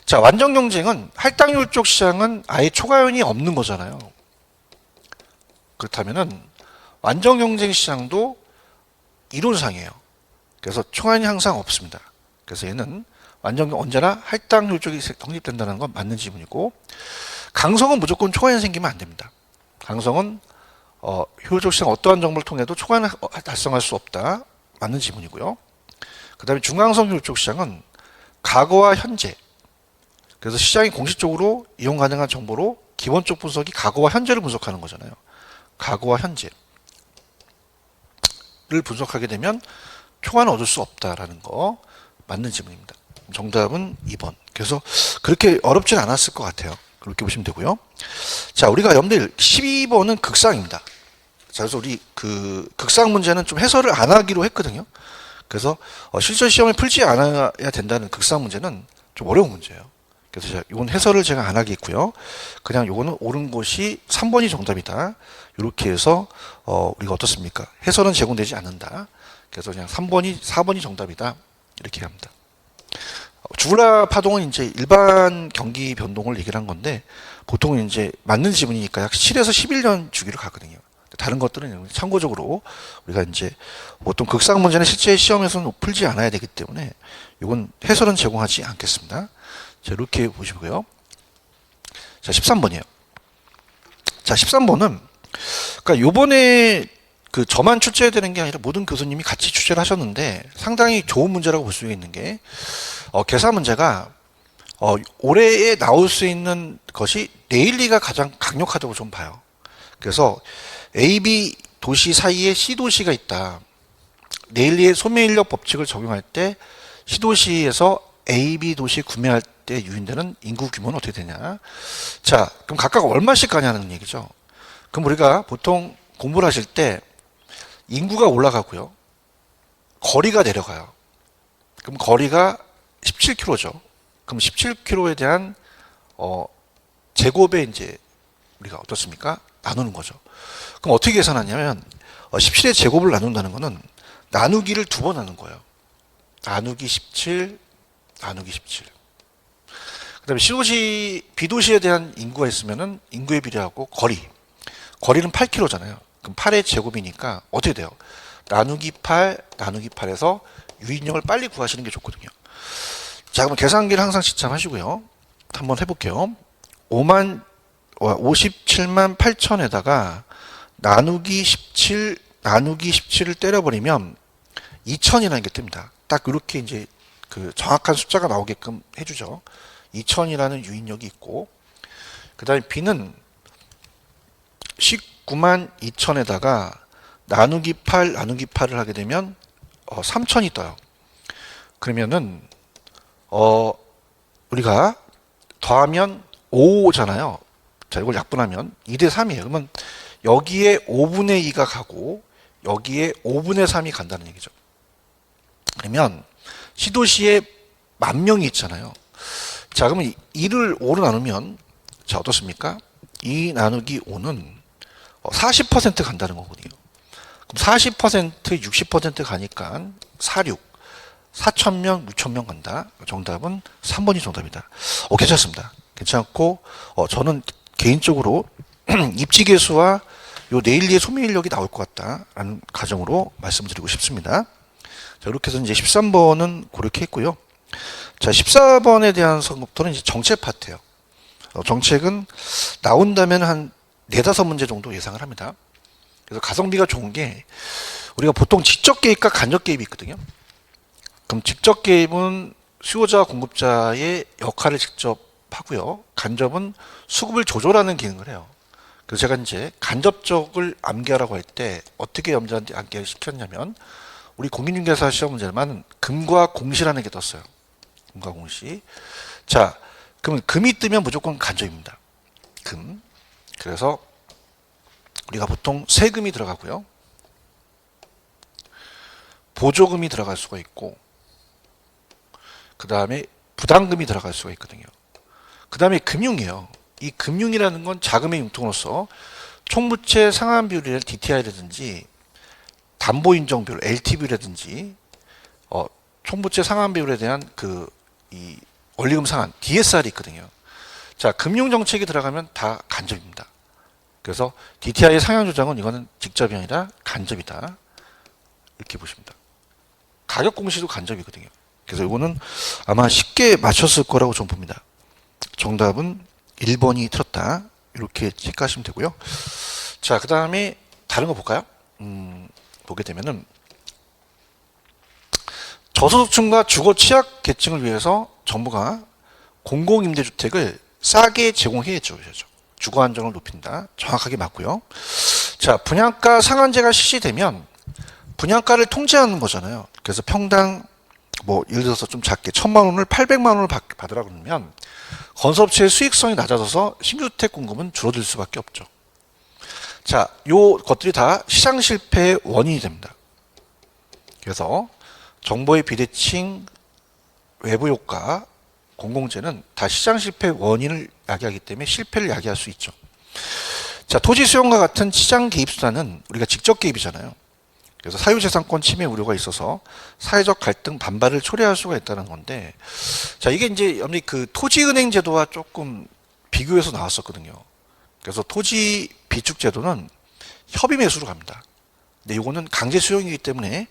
자, 완전 경쟁은 할당률 쪽 시장은 아예 초과연이 없는 거잖아요. 그렇다면은 완전 경쟁 시장도 이론상이에요. 그래서 초과연이 항상 없습니다. 그래서 얘는 완전 언제나 할당률 쪽이 성립된다는 건 맞는 지문이고, 강성은 무조건 초과연 생기면 안 됩니다. 강성은 효율적 시장 어떠한 정보를 통해도 초과연을 달성할 수 없다. 맞는 지문이고요. 그 다음에 중강성 효율 쪽 시장은 과거와 현재, 그래서 시장이 공식적으로 이용 가능한 정보로 기본적 분석이 과거와 현재를 분석하는 거잖아요. 과거와 현재를 분석하게 되면 초과는 얻을 수 없다라는 거 맞는 지문입니다. 정답은 2번. 그래서 그렇게 어렵진 않았을 것 같아요. 그렇게 보시면 되고요. 자, 우리가 염두에 12번은 극상입니다. 자, 그래서 우리 그 극상 문제는 좀 해설을 안 하기로 했거든요. 그래서 실전 시험에 풀지 않아야 된다는 극상 문제는 좀 어려운 문제예요. 그래서 이건 해설을 제가 안 하겠고요. 그냥 요거는 옳은 것이 3번이 정답이다. 이렇게 해서 우리가 어떻습니까? 해설은 제공되지 않는다. 그래서 그냥 4번이 정답이다. 이렇게 합니다. 주라 파동은 이제 일반 경기 변동을 얘기를 한 건데, 보통은 이제 맞는 지문이니까 약 7에서 11년 주기로 가거든요. 다른 것들은 참고적으로 우리가 이제 보통 극상 문제는 실제 시험에서는 풀지 않아야 되기 때문에 이건 해설은 제공하지 않겠습니다. 자, 이렇게 보시고요. 자, 13번이에요. 자, 13번은 그러니까 요번에 그 저만 출제되는 게 아니라 모든 교수님이 같이 출제를 하셨는데 상당히 좋은 문제라고 볼 수 있는 게 계산 문제가 올해에 나올 수 있는 것이 네일리가 가장 강력하다고 좀 봐요. 그래서 A, B 도시 사이에 C 도시가 있다. 네일리의 소매인력 법칙을 적용할 때 C 도시에서 A, B 도시 구매할 때 유인되는 인구 규모는 어떻게 되냐. 자, 그럼 각각 얼마씩 가냐는 얘기죠. 그럼 우리가 보통 공부를 하실 때 인구가 올라가고요. 거리가 내려가요. 그럼 거리가 17km죠. 그럼 17km에 대한 제곱에 이제 우리가 어떻습니까? 나누는 거죠. 그럼 어떻게 계산하냐면 17의 제곱을 나눈다는 거는 나누기를 2번 하는 거예요. 나누기 17, 나누기 17. 그 다음에 C도시, B도시에 대한 인구가 있으면은 인구에 비례하고 거리는 8km잖아요. 그럼 8의 제곱이니까 어떻게 돼요? 나누기 8, 나누기 8에서 유인력을 빨리 구하시는 게 좋거든요. 자, 그럼 계산기를 항상 지참하시고요. 한번 해볼게요. 57만 8천에다가 나누기 17을 때려버리면 2000이라는 게 뜹니다. 딱 이렇게 이제 그 정확한 숫자가 나오게끔 해주죠. 2000이라는 유인력이 있고, 그 다음에 B는 19만 2000에다가 나누기 8을 하게 되면 3000이 떠요. 그러면은 우리가 더하면 5잖아요. 자, 이걸 약분하면 2대 3이에요. 그러면 여기에 5분의 2가 가고 여기에 5분의 3이 간다는 얘기죠. 그러면 C도시에 10,000명이 있잖아요. 자, 그러면 2를 5로 나누면 자, 어떻습니까? 2 나누기 5는 40% 간다는 거거든요. 그럼 40%, 60% 가니까 4,000명, 6,000명 간다. 정답은 3번이 정답이다. 괜찮습니다. 괜찮고, 저는 개인적으로 입지계수와 요 네일리의 소매인력이 나올 것 같다라는 가정으로 말씀드리고 싶습니다. 자, 이렇게 해서 이제 13번은 그렇게 했고요. 자, 14번에 대한 성급도는 이제 정책 파트예요. 정책은 나온다면 한 4-5문제 정도 예상을 합니다. 그래서 가성비가 좋은 게 우리가 보통 직접 개입과 간접 개입이 있거든요. 그럼 직접 개입은 수요자 공급자의 역할을 직접 하고요. 간접은 수급을 조절하는 기능을 해요. 그래서 제가 이제 간접적을 암기하라고 할 때 어떻게 염자한테 암기를 시켰냐면 우리 공인중개사 시험 문제만 금과 공시라는 게 떴어요. 금과 공시. 자, 그러면 금이 뜨면 무조건 간접입니다. 금. 그래서 우리가 보통 세금이 들어가고요. 보조금이 들어갈 수가 있고, 그 다음에 부담금이 들어갈 수가 있거든요. 그 다음에 금융이에요. 이 금융이라는 건 자금의 융통으로서 총부채 상환 비율이나 DTI라든지 담보인정 비율, LTV라든지 총부채 상환 비율에 대한 이 원리금 상환, DSR이 있거든요. 자, 금융 정책이 들어가면 다 간접입니다. 그래서 DTI의 상향 조정은 이거는 직접이 아니라 간접이다. 이렇게 보십니다. 가격 공시도 간접이거든요. 그래서 이거는 아마 쉽게 맞췄을 거라고 좀 봅니다. 정답은 1번이 틀었다. 이렇게 체크하시면 되고요. 자, 그 다음에 다른 거 볼까요? 보게 되면은 저소득층과 주거 취약 계층을 위해서 정부가 공공임대주택을 싸게 제공해 줘. 주거 안정을 높인다. 정확하게 맞고요. 자, 분양가 상한제가 실시되면 분양가를 통제하는 거잖아요. 그래서 평당 예를 들어서 좀 작게 1,000만 원을 800만 원을 받으라 그러면 건설업체의 수익성이 낮아져서 신규주택 공급은 줄어들 수밖에 없죠. 자, 요 것들이 다 시장 실패의 원인이 됩니다. 그래서 정보의 비대칭, 외부 효과, 공공재는 다 시장 실패의 원인을 야기하기 때문에 실패를 야기할 수 있죠. 자, 토지 수용과 같은 시장 개입 수단은 우리가 직접 개입이잖아요. 그래서 사유재산권 침해 우려가 있어서 사회적 갈등 반발을 초래할 수가 있다는 건데, 자, 이게 이제 그 토지은행 제도와 조금 비교해서 나왔었거든요. 그래서 토지 비축 제도는 협의 매수로 갑니다. 근데 이거는 강제 수용이기 때문에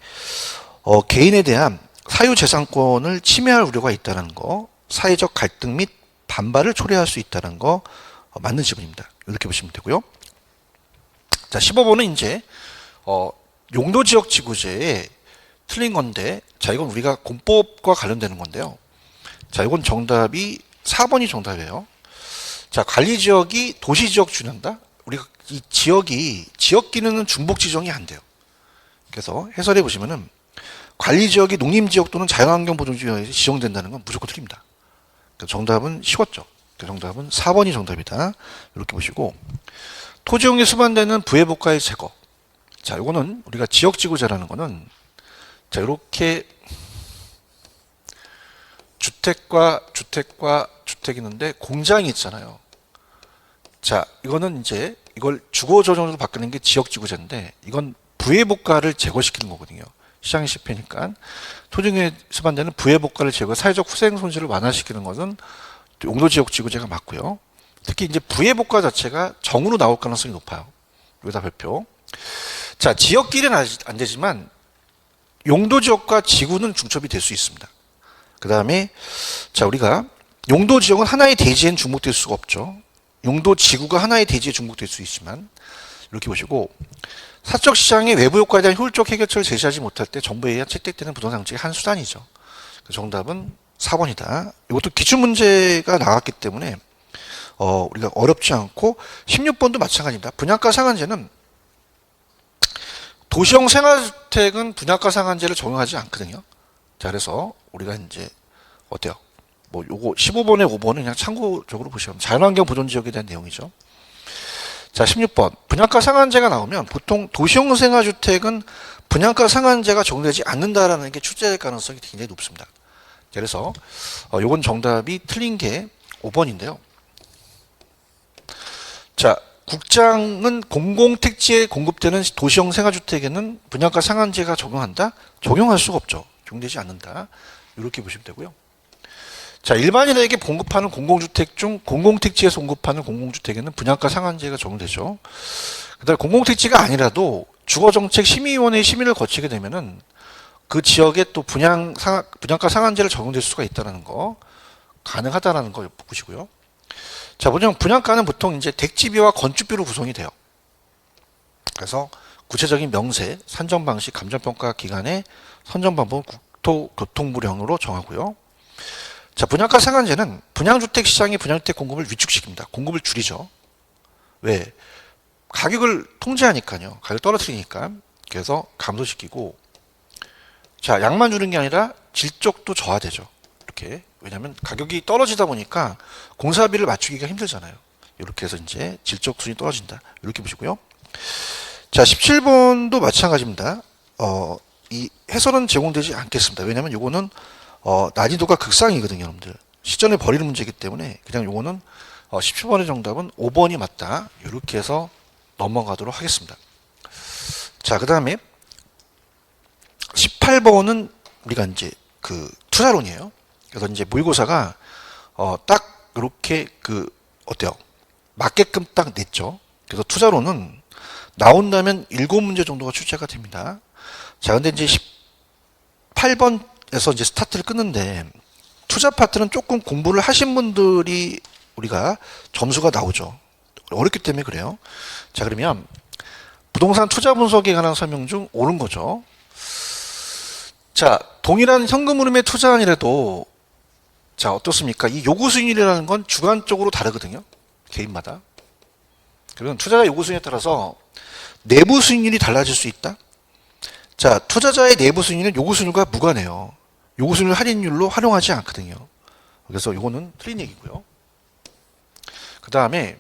개인에 대한 사유재산권을 침해할 우려가 있다는 거, 사회적 갈등 및 반발을 초래할 수 있다는 거 맞는 지분입니다. 이렇게 보시면 되고요. 자, 15번은 이제 용도지역지구제에 틀린 건데, 자, 이건 우리가 공법과 관련되는 건데요. 자, 이건 정답이 4번이 정답이에요. 자, 관리지역이 도시지역 준한다? 우리가 이 지역 기능은 중복 지정이 안 돼요. 그래서 해설해 보시면은 관리지역이 농림지역 또는 자연환경보존지역에서 지정된다는 건 무조건 틀립니다. 정답은 쉬웠죠. 정답은 4번이 정답이다. 이렇게 보시고, 토지용에 수반되는 부해복가의 제거. 자, 이거는 우리가 지역지구제라는 거는, 자, 이렇게 주택과 주택이 있는데 공장이 있잖아요. 자, 이거는 이제 이걸 주거조정으로 바꾸는 게 지역지구제인데, 이건 부해복가를 제거시키는 거거든요. 시장이 실패니까. 토지용에 수반되는 부해복가를 제거, 사회적 후생 손실을 완화시키는 것은 용도지역지구제가 맞고요. 특히 이제 부해복가 자체가 정으로 나올 가능성이 높아요. 여기다 별표. 자, 지역끼리는 안 되지만 용도지역과 지구는 중첩이 될 수 있습니다. 그 다음에 자, 우리가 용도지역은 하나의 대지엔 중복될 수가 없죠. 용도지구가 하나의 대지에 중복될 수 있지만, 이렇게 보시고, 사적 시장의 외부 효과에 대한 효율적 해결책을 제시하지 못할 때 정부에 의한 채택되는 부동산 정책의 한 수단이죠. 정답은 4번이다. 이것도 기출문제가 나왔기 때문에 우리가 어렵지 않고, 16번도 마찬가지입니다. 분양가 상한제는 도시형 생활주택은 분양가 상한제를 적용하지 않거든요. 자, 그래서 우리가 이제 어때요? 요거 15번에 5번은 그냥 참고적으로 보시면 자연환경 보존지역에 대한 내용이죠. 자, 16번. 분양가 상한제가 나오면 보통 도시형 생활주택은 분양가 상한제가 적용되지 않는다라는 게 출제될 가능성이 굉장히 높습니다. 그래서 요건 정답이 틀린 게 5번인데요. 자, 국장은 공공택지에 공급되는 도시형 생활주택에는 분양가 상한제가 적용한다? 적용할 수가 없죠. 적용되지 않는다. 이렇게 보시면 되고요. 자, 일반인에게 공급하는 공공주택 중 공공택지에서 공급하는 공공주택에는 분양가 상한제가 적용되죠. 그다음에 공공택지가 아니라도 주거정책심의위원회의 심의를 거치게 되면은 그 지역에 또 분양가 상한제를 적용될 수가 있다는 거, 가능하다라는 거 보시고요. 자, 분양가는 보통 이제 택지비와 건축비로 구성이 돼요. 그래서 구체적인 명세, 산정 방식, 감정평가 기간의 선정 방법은 국토교통부령으로 정하고요. 자, 분양가 상한제는 분양주택 시장의 분양주택 공급을 위축시킵니다. 공급을 줄이죠. 왜? 가격을 통제하니까요. 가격 떨어뜨리니까. 그래서 감소시키고, 자, 양만 주는 게 아니라 질적도 저하되죠. 이렇게. 왜냐하면 가격이 떨어지다 보니까 공사비를 맞추기가 힘들잖아요. 이렇게 해서 이제 질적 수준이 떨어진다. 이렇게 보시고요. 자, 17번도 마찬가지입니다. 이 해설은 제공되지 않겠습니다. 왜냐하면 요거는 난이도가 극상이거든요, 여러분들. 시전에 버리는 문제이기 때문에 그냥 요거는 17번의 정답은 5번이 맞다. 이렇게 해서 넘어가도록 하겠습니다. 자, 그 다음에 18번은 우리가 이제 그 투자론이에요. 그래서 이제 모의고사가 딱 이렇게 어때요? 맞게끔 딱 냈죠. 그래서 투자론은 나온다면 7문제 정도가 출제가 됩니다. 자, 근데 이제 18번에서 이제 스타트를 끊는데 투자 파트는 조금 공부를 하신 분들이 우리가 점수가 나오죠. 어렵기 때문에 그래요. 자, 그러면 부동산 투자 분석에 관한 설명 중 옳은 거죠. 자, 동일한 현금 흐름에 투자한이라도 자, 어떻습니까? 이 요구 수익률이라는 건 주관적으로 다르거든요. 개인마다. 그러면 투자자 요구 수익률에 따라서 내부 수익률이 달라질 수 있다. 자, 투자자의 내부 수익률은 요구 수익률과 무관해요. 요구 수익률 할인율로 활용하지 않거든요. 그래서 요거는 틀린 얘기고요. 그 다음에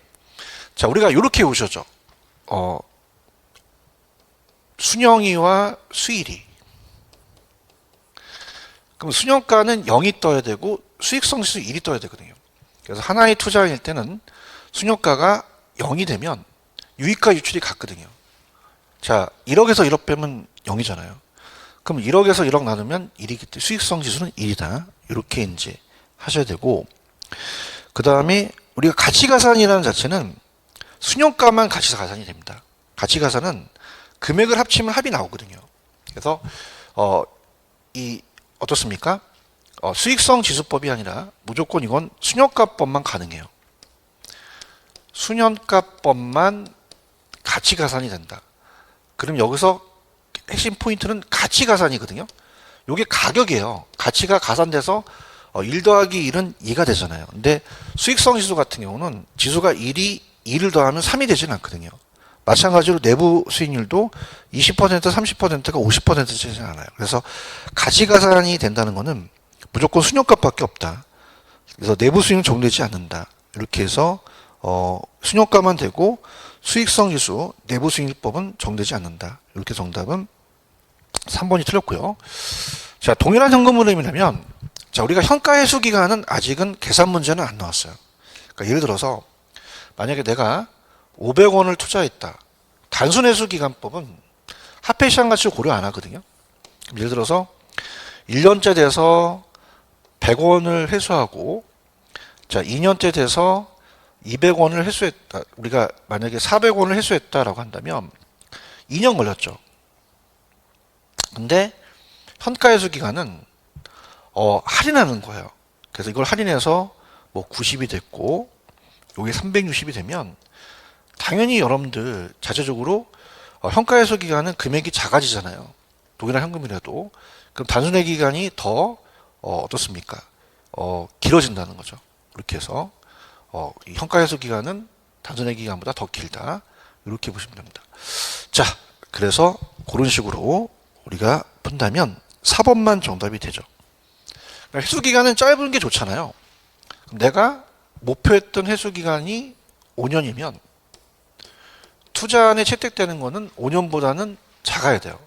자, 우리가 이렇게 보셨죠. 순영이와 수일이. 그럼 순영가는 0이 떠야 되고 수익성 지수 1이 떠야 되거든요. 그래서 하나의 투자일 때는 순영가가 0이 되면 유익과 유출이 같거든요. 자, 1억에서 1억 빼면 0이잖아요. 그럼 1억에서 1억 나누면 1이기 때문에 수익성 지수는 1이다. 이렇게 이제 하셔야 되고, 그 다음에 우리가 가치가산이라는 자체는 순영가만 가치가산이 됩니다. 가치가산은 금액을 합치면 합이 나오거든요. 그래서 어떻습니까? 수익성 지수법이 아니라 무조건 이건 순영가법만 가능해요. 순영가법만 가치가산이 된다. 그럼 여기서 핵심 포인트는 가치가산이거든요. 이게 가격이에요. 가치가 가산돼서 1 더하기 1은 2가 되잖아요. 근데 수익성 지수 같은 경우는 지수가 1이 2를 더하면 3이 되지는 않거든요. 마찬가지로 내부 수익률도 20% 30%가 50% 되지 않아요. 그래서 가치가산이 된다는 것은 무조건 순영값밖에 없다. 그래서 내부 수익은 적용되지 않는다. 이렇게 해서 순영가만 되고 수익성 지수 내부 수익률법은 적용되지 않는다. 이렇게 정답은 3번이 틀렸고요. 자, 동일한 현금 흐름이라면 자, 우리가 현가 회수 기간은 아직은 계산 문제는 안 나왔어요. 그러니까 예를 들어서 만약에 내가 500원을 투자했다. 단순 회수 기간법은 화폐 시장 가치를 고려 안 하거든요. 예를 들어서 1년째 돼서 100원을 회수하고 자, 2년째 돼서 200원을 회수했다. 우리가 만약에 400원을 회수했다라고 한다면 2년 걸렸죠. 근데 현가 회수 기간은 할인하는 거예요. 그래서 이걸 할인해서 뭐 90이 됐고 요게 360이 되면 당연히 여러분들 자체적으로 현가 회수 기간은 금액이 작아지잖아요. 동일한 현금이라도. 그럼 단순회 기간이 더 어떻습니까? 길어진다는 거죠. 이렇게 해서 이 현가 회수 기간은 단순회 기간보다 더 길다. 이렇게 보시면 됩니다. 자, 그래서 그런 식으로 우리가 푼다면 4번만 정답이 되죠. 그러니까 회수 기간은 짧은 게 좋잖아요. 그럼 내가 목표했던 회수 기간이 5년이면 투자안에 채택되는 거는 5년보다는 작아야 돼요.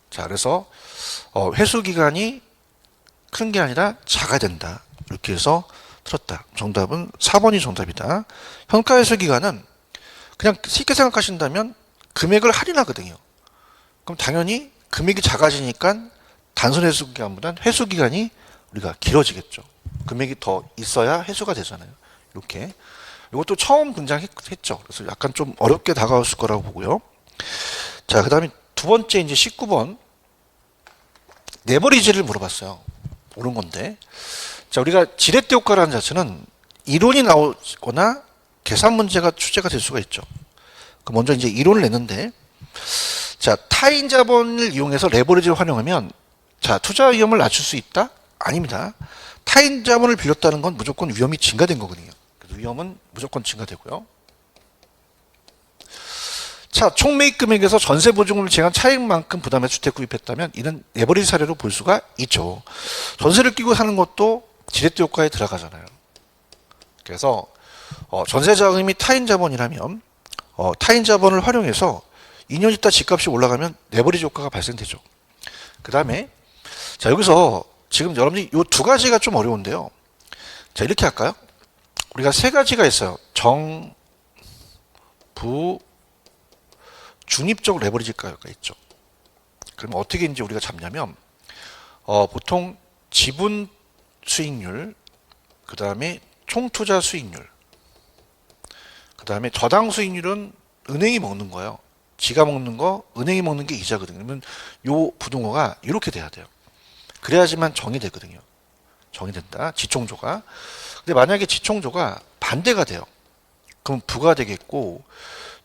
자, 그래서 회수 기간이 큰 게 아니라 작아야 된다. 이렇게 해서 틀었다. 정답은 4번이 정답이다. 현가 회수 기간은 그냥 쉽게 생각하신다면 금액을 할인하거든요. 그럼 당연히 금액이 작아지니까 단순 회수 기간보다는 회수 기간이 우리가 길어지겠죠. 금액이 더 있어야 회수가 되잖아요. 이렇게. 이것도 처음 등장했죠. 그래서 약간 좀 어렵게 다가왔을 거라고 보고요. 자, 그 다음에 두 번째 이제 19번. 레버리지를 물어봤어요. 옳은 건데. 자, 우리가 지렛대 효과라는 자체는 이론이 나오거나 계산 문제가 출제가 될 수가 있죠. 그럼 먼저 이제 이론을 냈는데, 자, 타인 자본을 이용해서 레버리지를 활용하면, 자, 투자 위험을 낮출 수 있다? 아닙니다. 타인 자본을 빌렸다는 건 무조건 위험이 증가된 거거든요. 그래서 위험은 무조건 증가되고요. 자, 총 매입 금액에서 전세 보증금을 제한 차익만큼 부담해 주택 구입했다면 이는 레버리지 사례로 볼 수가 있죠. 전세를 끼고 사는 것도 지렛대 효과에 들어가잖아요. 그래서 전세 자금이 타인 자본이라면 타인 자본을 활용해서 2년 있다 집값이 올라가면 레버리지 효과가 발생되죠. 그 다음에 자 여기서 지금 여러분들이 이 두 가지가 좀 어려운데요. 자 이렇게 할까요? 우리가 세 가지가 있어요. 정, 부, 중립적 레버리지가 있죠. 그럼 어떻게 이제 우리가 잡냐면 보통 지분 수익률, 그 다음에 총투자 수익률, 그 다음에 저당 수익률은 은행이 먹는 거예요. 지가 먹는 거, 은행이 먹는 게 이자거든요. 그러면 요 부등호가 이렇게 돼야 돼요. 그래야지만 정이 되거든요. 정이 된다. 지총조가. 근데 만약에 지총조가 반대가 돼요. 그럼 부가 되겠고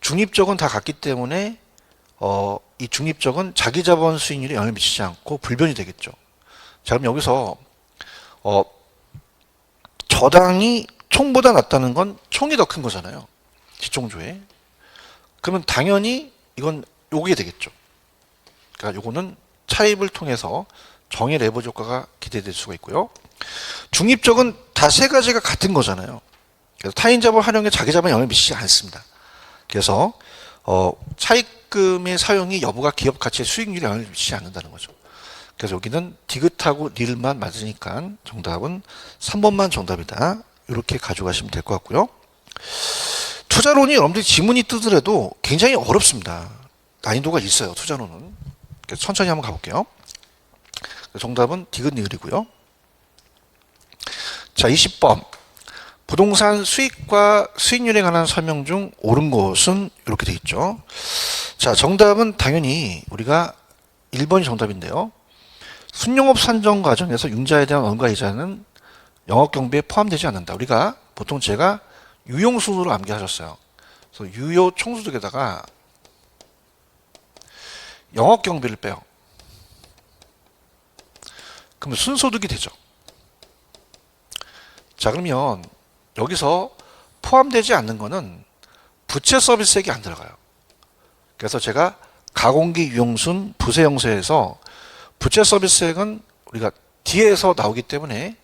중립적은 다 같기 때문에 이 중립적은 자기 자본 수익률에 영향을 미치지 않고 불변이 되겠죠. 자 그럼 여기서 저당이 총보다 낮다는 건 총이 더 큰 거잖아요. 지총조에. 그러면 당연히 이건 요게 되겠죠. 그러니까 요거는 차입을 통해서 정의 레버리지 효과가 기대될 수가 있고요. 중립적은 다 세 가지가 같은 거잖아요. 그래서 타인 자본 활용에 자기 자본에 영향을 미치지 않습니다. 그래서 차입금의 사용이 여부가 기업 가치의 수익률에 영향을 미치지 않는다는 거죠. 그래서 여기는 디귿하고 릴만 맞으니까 정답은 3번만 정답이다. 이렇게 가져가시면 될 것 같고요. 투자론이 여러분들이 지문이 뜨더라도 굉장히 어렵습니다. 난이도가 있어요. 투자론은. 그래서 천천히 한번 가볼게요. 정답은 디귿 리을이고요. 자 20번 부동산 수익과 수익률에 관한 설명 중 옳은 것은 이렇게 되어 있죠. 자 정답은 당연히 우리가 1번이 정답인데요. 순용업 산정 과정에서 융자에 대한 원가 이자는 영업경비에 포함되지 않는다. 우리가 보통 제가 유용순으로 암기하셨어요. 그래서 유효 총소득에다가 영업경비를 빼요. 그러면 순소득이 되죠. 자 그러면 여기서 포함되지 않는 거는 부채 서비스액이 안 들어가요. 그래서 제가 가공기 유용순 부세영세에서 부채 서비스액은 우리가 뒤에서 나오기 때문에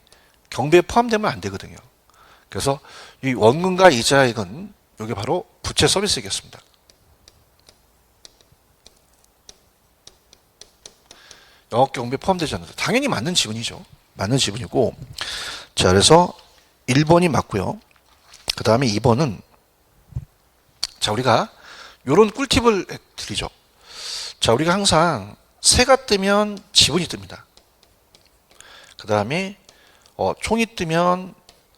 경비에 포함되면 안 되거든요. 그래서 이 원금과 이자액은 이게 바로 부채 서비스액이었습니다. 영업경비에 포함되지 않는다. 당연히 맞는 지분이죠. 맞는 지분이고 자 그래서 1번이 맞고요. 그 다음에 2번은 자 우리가 요런 꿀팁을 드리죠. 자 우리가 항상 새가 뜨면 지분이 뜹니다. 그 다음에 총이 뜨면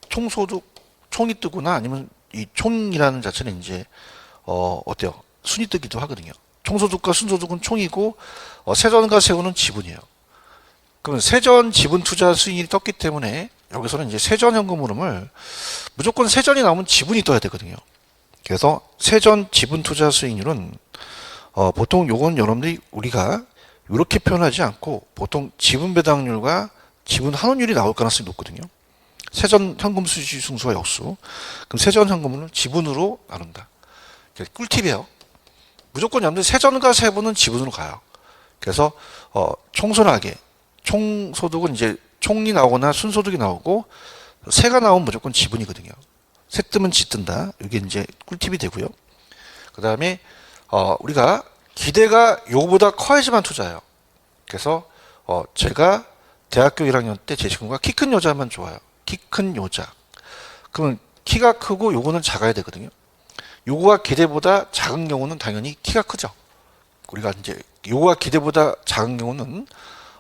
총소득 총이 뜨거나 아니면 이 총이라는 자체는 이제 어때요? 순이 뜨기도 하거든요. 총소득과 순소득은 총이고 세전과 세후는 지분이에요. 그러면 세전 지분 투자 수익률이 떴기 때문에 여기서는 이제 세전 현금 흐름을 무조건 세전이 나오면 지분이 떠야 되거든요. 그래서 세전 지분 투자 수익률은 보통 요건 여러분들이 우리가 이렇게 표현하지 않고 보통 지분 배당률과 지분 환원율이 나올 가능성이 높거든요. 세전 현금 수지 승수와 역수. 그럼 세전 현금은 지분으로 나눈다. 꿀팁이에요. 무조건 여러분들 세전과 세부는 지분으로 가요. 그래서 총선하게 총소득은 이제 총이 나오거나 순소득이 나오고 세가 나오면 무조건 지분이거든요. 세 뜨면 지 뜬다. 이게 이제 꿀팁이 되고요. 그 다음에 우리가 기대가 요거보다 커야지만 투자해요. 그래서 제가 대학교 1학년 때 제 친구가 키 큰 여자만 좋아요. 키 큰 여자. 그러면 키가 크고 요거는 작아야 되거든요. 요거가 기대보다 작은 경우는 당연히 키가 크죠. 우리가 이제 요거가 기대보다 작은 경우는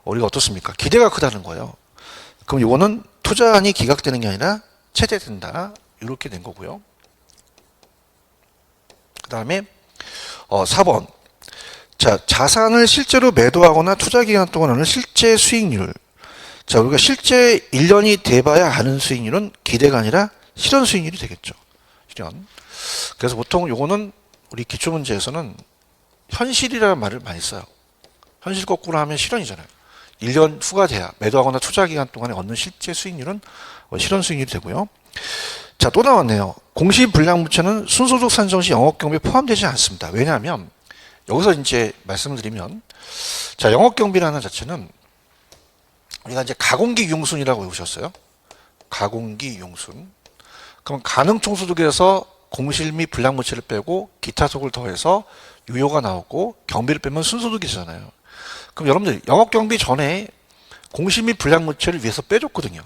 우리가 어떻습니까? 기대가 크다는 거예요. 그럼 요거는 투자안이 기각되는 게 아니라 체제된다. 이렇게 된 거고요. 그 다음에 4번. 자, 자산을 실제로 매도하거나 투자 기간 동안 하는 실제 수익률. 자, 우리가 실제 1년이 돼봐야 아는 수익률은 기대가 아니라 실현 수익률이 되겠죠. 실현. 그래서 보통 요거는 우리 기초문제에서는 현실이라는 말을 많이 써요. 현실 거꾸로 하면 실현이잖아요. 1년 후가 돼야 매도하거나 투자 기간 동안에 얻는 실제 수익률은 실현 수익률이 되고요. 자, 또 나왔네요. 공시불량부채는 순소득 산정 시 영업경비에 포함되지 않습니다. 왜냐하면 여기서 이제 말씀을 드리면 자, 영업경비라는 자체는 우리가 이제 가공기 융순이라고 외우셨어요. 가공기 융순. 그럼 가능총소득에서 공실 및 불량물체를 빼고 기타 소득을 더해서 유효가 나오고 경비를 빼면 순소득이잖아요. 그럼 여러분들 영업경비 전에 공실 및 불량물체를 위해서 빼줬거든요.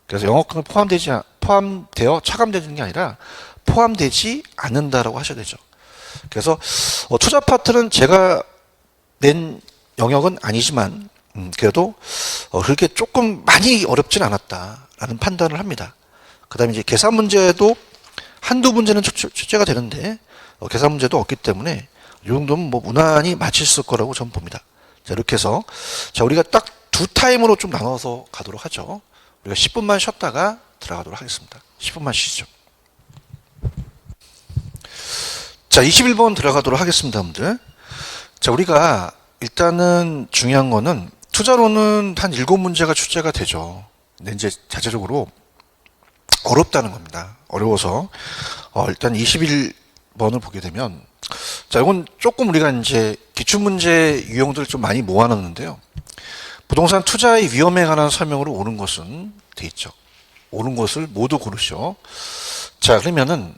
그래서 영업금이 포함되어 차감되는 게 아니라 포함되지 않는다라고 하셔야 되죠. 그래서 투자 파트는 제가 낸 영역은 아니지만 그래도 그렇게 조금 많이 어렵진 않았다라는 판단을 합니다. 그 다음에 이제 계산 문제도 한두 문제는 출제가 되는데 계산 문제도 없기 때문에 이 정도면 뭐 무난히 맞힐 수 있을 거라고 저는 봅니다. 자, 이렇게 해서 자, 우리가 딱 두 타임으로 좀 나눠서 가도록 하죠. 우리가 10분만 쉬었다가 들어가도록 하겠습니다. 10분만 쉬시죠. 자, 21번 들어가도록 하겠습니다, 여러분들. 자, 우리가 일단은 중요한 거는 투자로는 한 7문제가 출제가 되죠. 근데 이제 자체적으로 어렵다는 겁니다. 어려워서 일단 21번을 보게 되면 자, 이건 조금 우리가 이제 기출문제 유형들을 좀 많이 모아놨는데요. 부동산 투자의 위험에 관한 설명으로 옳은 것은 돼 있죠. 옳은 것을 모두 고르시오. 자, 그러면은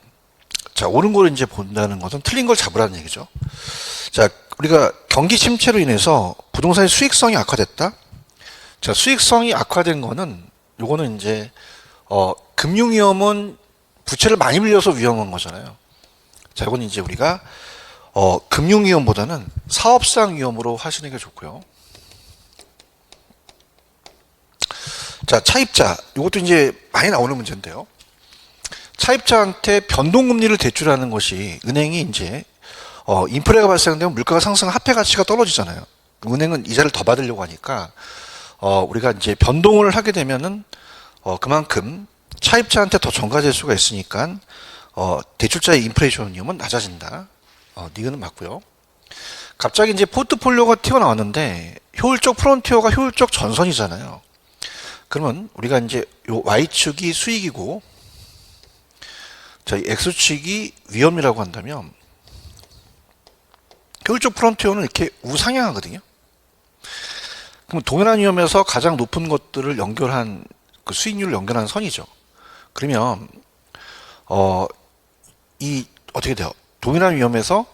자, 옳은 걸 이제 본다는 것은 틀린 걸 잡으라는 얘기죠. 자, 우리가 경기 침체로 인해서 부동산의 수익성이 악화됐다. 자, 수익성이 악화된 거는 요거는 이제 금융 위험은 부채를 많이 빌려서 위험한 거잖아요. 자, 이건 이제 우리가 금융 위험보다는 사업상 위험으로 하시는 게 좋고요. 자, 차입자. 이것도 이제 많이 나오는 문제인데요. 차입자한테 변동금리를 대출하는 것이 은행이 이제 인플레가 발생되면 물가가 상승 화폐 가치가 떨어지잖아요. 은행은 이자를 더 받으려고 하니까 우리가 이제 변동을 하게 되면은 그만큼 차입자한테 더 전가될 수가 있으니까 대출자의 인플레이션 위험은 낮아진다. 니은은 맞고요. 갑자기 이제 포트폴리오가 튀어나왔는데 효율적 프론티어가 효율적 전선이잖아요. 그러면 우리가 이제 요 Y축이 수익이고 자, 이 X축이 위험이라고 한다면 효율적 프론티어는 이렇게 우상향하거든요. 그럼 동일한 위험에서 가장 높은 것들을 연결한 그 수익률을 연결한 선이죠. 그러면 이 어떻게 돼요? 동일한 위험에서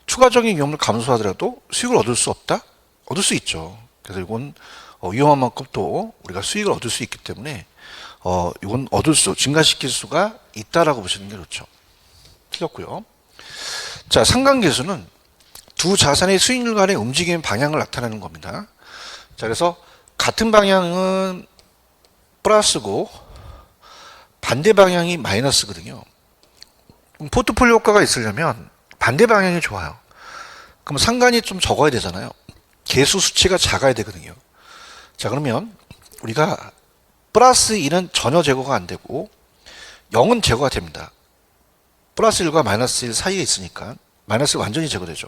추가적인 위험을 감수하더라도 수익을 얻을 수 없다? 얻을 수 있죠. 그래서 이건 위험한 만큼 또 우리가 수익을 얻을 수 있기 때문에 이건 증가시킬 수가 있다라고 보시는 게 좋죠. 틀렸고요. 자, 상관계수는 두 자산의 수익률 간의 움직이는 방향을 나타내는 겁니다. 자, 그래서 같은 방향은 플러스고 반대 방향이 마이너스거든요. 포트폴리오 효과가 있으려면 반대 방향이 좋아요. 그럼 상관이 좀 적어야 되잖아요. 계수 수치가 작아야 되거든요. 자, 그러면 우리가 플러스 2는 전혀 제거가 안 되고 0은 제거가 됩니다. 플러스 1과 마이너스 1 사이에 있으니까 마이너스가 완전히 제거되죠.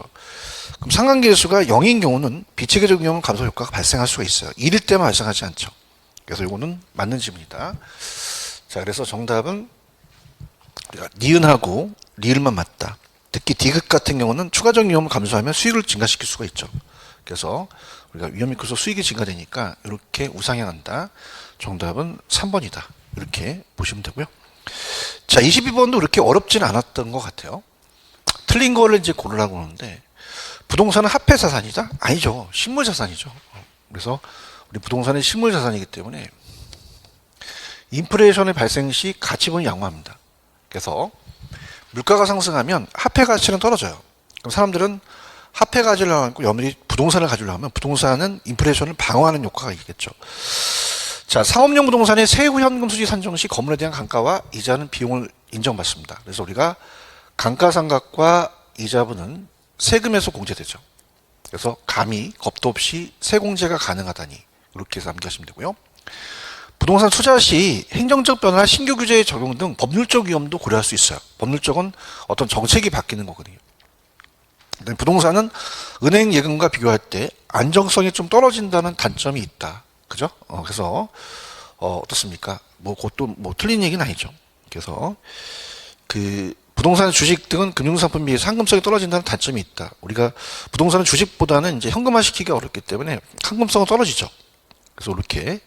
그럼 상관계수가 0인 경우는 비체계적 위험 감소 효과가 발생할 수가 있어요. 1일 때만 발생하지 않죠. 그래서 이거는 맞는 질문이다. 자, 그래서 정답은 우리가 니은하고 리을만 맞다. 특히 D급 같은 경우는 추가적인 위험을 감소하면 수익을 증가시킬 수가 있죠. 그래서 우리가 위험이 커서 수익이 증가되니까 이렇게 우상향한다. 정답은 3번이다. 이렇게 보시면 되고요. 자, 22번도 그렇게 어렵진 않았던 것 같아요. 틀린 거를 이제 고르라고 하는데 부동산은 화폐 자산이다? 아니죠. 실물 자산이죠. 그래서 우리 부동산은 실물 자산이기 때문에 인플레이션의 발생 시 가치분이 양호합니다. 그래서 물가가 상승하면 화폐 가치는 떨어져요. 그럼 사람들은 화폐 가지려고 하고 여러분들이 부동산을 가지려고 하면 부동산은 인플레이션을 방어하는 효과가 있겠죠. 자, 상업용 부동산의 세후 현금 수지 산정 시 건물에 대한 감가와 이자는 비용을 인정받습니다. 그래서 우리가 감가상각과 이자분은 세금에서 공제되죠. 그래서 감히 겁도 없이 세공제가 가능하다니 이렇게 해서 암기하시면 되고요. 부동산 투자 시 행정적 변화, 신규 규제의 적용 등 법률적 위험도 고려할 수 있어요. 법률적은 어떤 정책이 바뀌는 거거든요. 부동산은 은행 예금과 비교할 때 안정성이 좀 떨어진다는 단점이 있다. 그죠? 그래서 어떻습니까? 뭐 그것도 뭐 틀린 얘기는 아니죠. 그래서 그 부동산 주식 등은 금융상품 비해서 현금성이 떨어진다는 단점이 있다. 우리가 부동산은 주식보다는 이제 현금화 시키기가 어렵기 때문에 현금성은 떨어지죠. 그래서 이렇게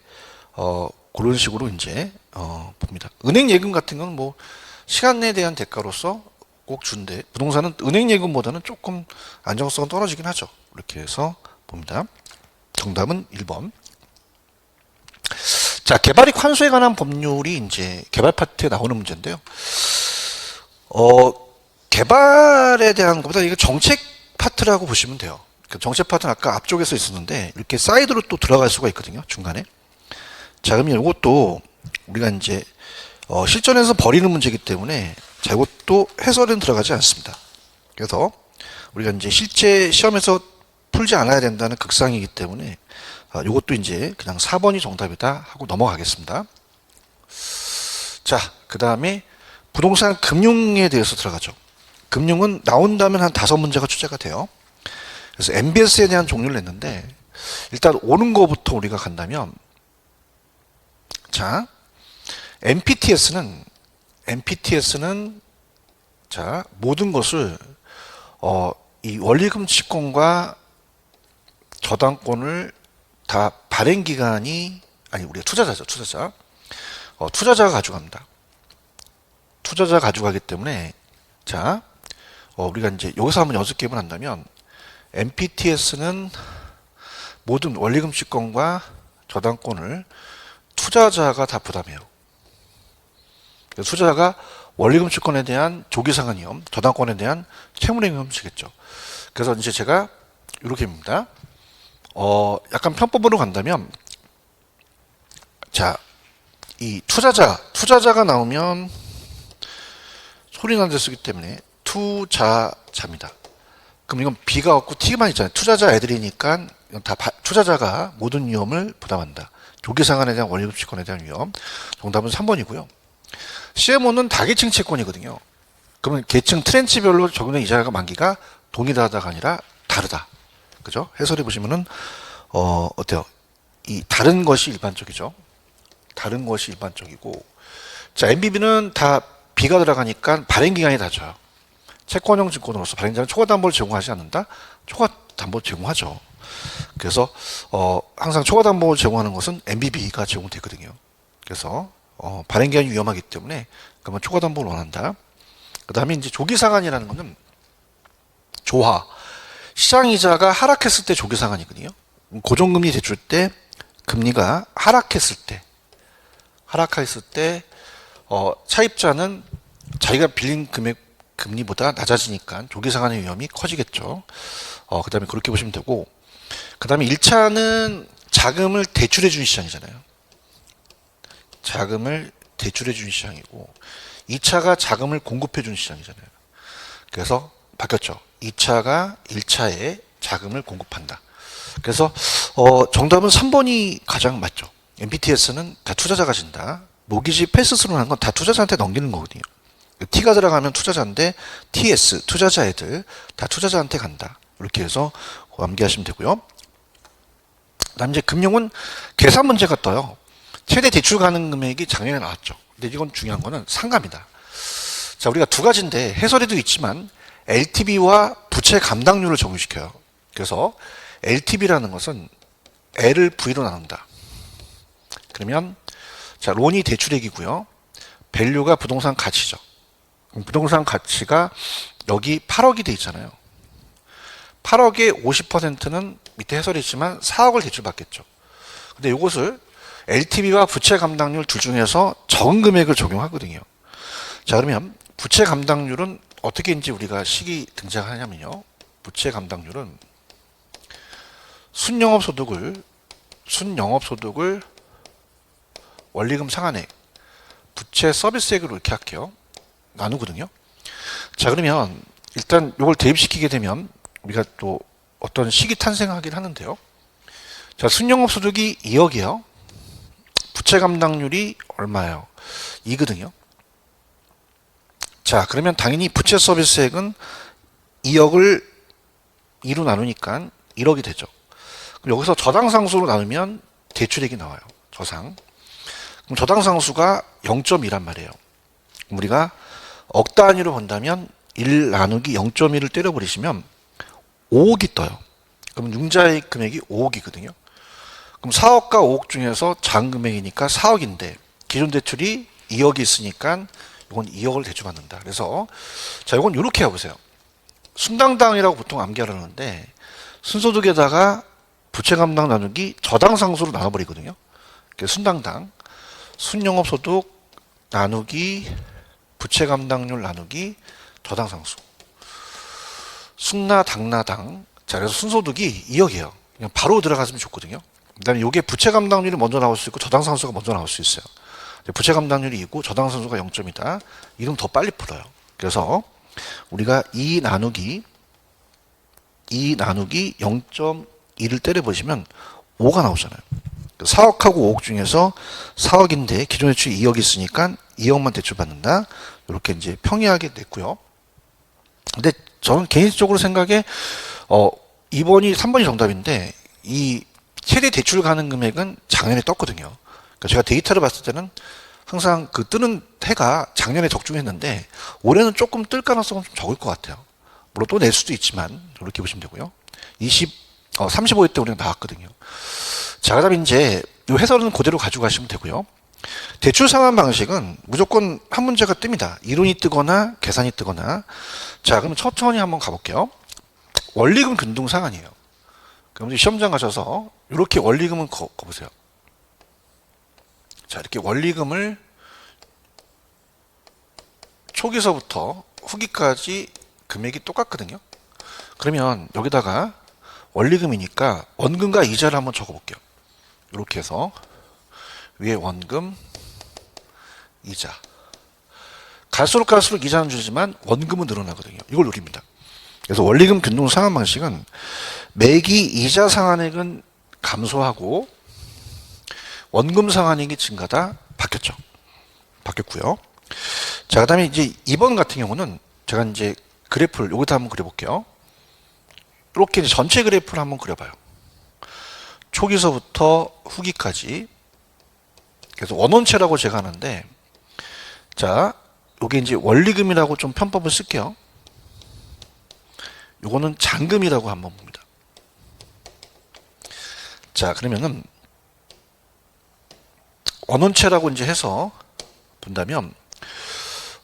그런 식으로 이제 봅니다. 은행 예금 같은 건 뭐 시간에 대한 대가로서 꼭 준대. 부동산은 은행 예금보다는 조금 안정성은 떨어지긴 하죠. 이렇게 해서 봅니다. 정답은 1번. 자, 개발이익 환수에 관한 법률이 이제 개발 파트에 나오는 문제인데요. 개발에 대한 것보다 이거 정책 파트라고 보시면 돼요. 정책 파트는 아까 앞쪽에서 있었는데 이렇게 사이드로 또 들어갈 수가 있거든요. 중간에. 자, 그러면 이것도 우리가 이제 실전에서 버리는 문제이기 때문에 자, 이것도 해설은 들어가지 않습니다. 그래서 우리가 이제 실제 시험에서 풀지 않아야 된다는 극상이기 때문에 이것도 이제 그냥 4번이 정답이다 하고 넘어가겠습니다. 자, 그 다음에 부동산 금융에 대해서 들어가죠. 금융은 나온다면 한 5문제가 출제가 돼요. 그래서 MBS에 대한 종류를 냈는데 일단 오는 거부터 우리가 간다면 자, MPTS는 자, 모든 것을 이 원리금 채권과 저당권을 다 발행 기간이 아니 우리가 투자자죠. 투자자가 가져갑니다. 투자자가 가져가기 때문에 자, 우리가 이제 여기서 한번 연습 게임을 한다면 MPTS는 모든 원리금 채권과 저당권을 투자자가 다 부담해요. 투자자가 원리금 채권에 대한 조기상환 위험, 저당권에 대한 채무행위 위험 지겠죠. 그래서 이제 제가 이렇게입니다. 약간 편법으로 간다면 자, 이 투자자가 나오면 소리 나는 데 쓰기 때문에 투자자입니다. 그럼 이건 B가 없고 T만 있잖아요. 투자자 애들이니까 이건 다 투자자가 모든 위험을 부담한다. 조기상환에 대한 원리금 채권에 대한 위험. 정답은 3번이고요. CMO는 다계층 채권이거든요. 그러면 계층 트렌치별로 적용된 이자가 만기가 동일하다가 아니라 다르다. 그죠? 해설해 보시면은 어때요? 이 다른 것이 일반적이죠. 다른 것이 일반적이고, 자, MBB는 다 B가 들어가니까 발행 기간이 다져요. 채권형 증권으로서 발행자는 초과 담보를 제공하지 않는다. 초과 담보를 제공하죠. 그래서 항상 초과 담보를 제공하는 것은 MBB가 제공되거든요. 그래서 발행 기간이 위험하기 때문에 그러면 초과 담보를 원한다. 그다음에 이제 조기 상환이라는 것은 조화. 시장 이자가 하락했을 때 조기 상환이거든요. 고정금리 대출 때 금리가 하락했을 때 차입자는 자기가 빌린 금리보다 낮아지니까 조기 상환의 위험이 커지겠죠. 그다음에 그렇게 보시면 되고, 그다음에 1차는 자금을 대출해 주는 시장이잖아요. 자금을 대출해 주는 시장이고 2차가 자금을 공급해 주는 시장이잖아요. 그래서 바뀌었죠. 2차가 1차에 자금을 공급한다. 그래서 정답은 3번이 가장 맞죠. MPTS는 다 투자자가 진다. 모기지 패스스루 하는 건 다 투자자한테 넘기는 거거든요. T가 들어가면 투자자인데 TS, 투자자 애들 다 투자자한테 간다. 이렇게 해서 암기하시면 되고요. 그다음 이제 금융은 계산 문제가 떠요. 최대 대출 가능 금액이 작년에 나왔죠. 근데 이건 중요한 거는 상가입니다. 자, 우리가 두 가지인데 해설에도 있지만 LTV와 부채 감당률을 적용시켜요. 그래서 LTV라는 것은 L을 V로 나눈다. 그러면 자, 론이 대출액이고요. 밸류가 부동산 가치죠. 부동산 가치가 여기 8억이 돼 있잖아요. 8억의 50%는 밑에 해설이 있지만 4억을 대출받겠죠. 근데 이것을 LTV와 부채 감당률 둘 중에서 적은 금액을 적용하거든요. 자, 그러면 부채 감당률은 어떻게 이제 우리가 식이 등장하냐면요. 부채 감당률은 순영업소득을 원리금 상환액, 부채 서비스액으로 이렇게 할게요. 나누거든요. 자, 그러면 일단 이걸 대입시키게 되면 우리가 또 어떤 식이 탄생하긴 하는데요. 자, 순영업소득이 2억이에요. 부채 감당률이 얼마예요? 2거든요. 자, 그러면 당연히 부채 서비스액은 2억을 2로 나누니까 1억이 되죠. 그럼 여기서 저당상수로 나누면 대출액이 나와요. 저상. 그럼 저당상수가 0.2란 말이에요. 우리가 억 단위로 본다면 1 나누기 0.1을 때려버리시면 5억이 떠요. 그럼 융자액 금액이 5억이거든요. 그럼 4억과 5억 중에서 작은 금액이니까 4억인데 기존 대출이 2억이 있으니까 이건 2억을 대출받는다. 그래서 자, 이건 이렇게 해보세요. 순당당이라고 보통 암기하려는데 순소득에다가 부채 감당 나누기 저당 상수로 나눠버리거든요. 순당당, 순영업소득 나누기 부채 감당률 나누기 저당 상수. 순나 당나당. 자, 그래서 순소득이 2억이에요. 그냥 바로 들어갔으면 좋거든요. 그다음에 이게 부채 감당률이 먼저 나올 수 있고 저당 상수가 먼저 나올 수 있어요. 부채 감당률이 2고 저당 상수가 0점이다. 이러면 더 빨리 풀어요. 그래서 우리가 2 나누기 0.2를 때려보시면 5가 나오잖아요. 4억하고 5억 중에서 4억인데 기존 대출이 2억이 있으니까 2억만 대출받는다. 이렇게 이제 평이하게 냈고요. 근데 저는 개인적으로 생각에 2번이 3번이 정답인데 이 최대 대출 가능 금액은 작년에 떴거든요. 그러니까 제가 데이터를 봤을 때는 항상 그 뜨는 해가 작년에 적중했는데 올해는 조금 뜰 가능성은 좀 적을 것 같아요. 물론 또 낼 수도 있지만 이렇게 보시면 되고요. 35회 때 우리가 나왔거든요. 자, 그다음에 이제 이 해설은 그대로 가져가시면 되고요. 대출 상환 방식은 무조건 한 문제가 뜹니다. 이론이 뜨거나 계산이 뜨거나. 자, 그럼 천천히 한번 가볼게요. 원리금 균등 상환이에요. 그럼 시험장 가셔서 이렇게 원리금은 거보세요. 자, 이렇게 원리금을 초기서부터 후기까지 금액이 똑같거든요. 그러면 여기다가 원리금이니까 원금과 이자를 한번 적어볼게요. 이렇게 해서 위에 원금, 이자. 갈수록 이자는 줄지만 원금은 늘어나거든요. 이걸 노립니다. 그래서 원리금 균등 상환 방식은 매기 이자 상환액은 감소하고 원금 상환액이 증가다. 바뀌었고요. 자, 그다음에 이제 2번 같은 경우는 제가 이제 그래프를 여기다 한번 그려볼게요. 이렇게 이제 전체 그래프를 한번 그려봐요. 초기서부터 후기까지. 그래서 원원체라고 제가 하는데, 자, 요게 이제 원리금이라고 좀 편법을 쓸게요. 요거는 잔금이라고 한번 봅니다. 자, 그러면은 원원체라고 이제 해서 본다면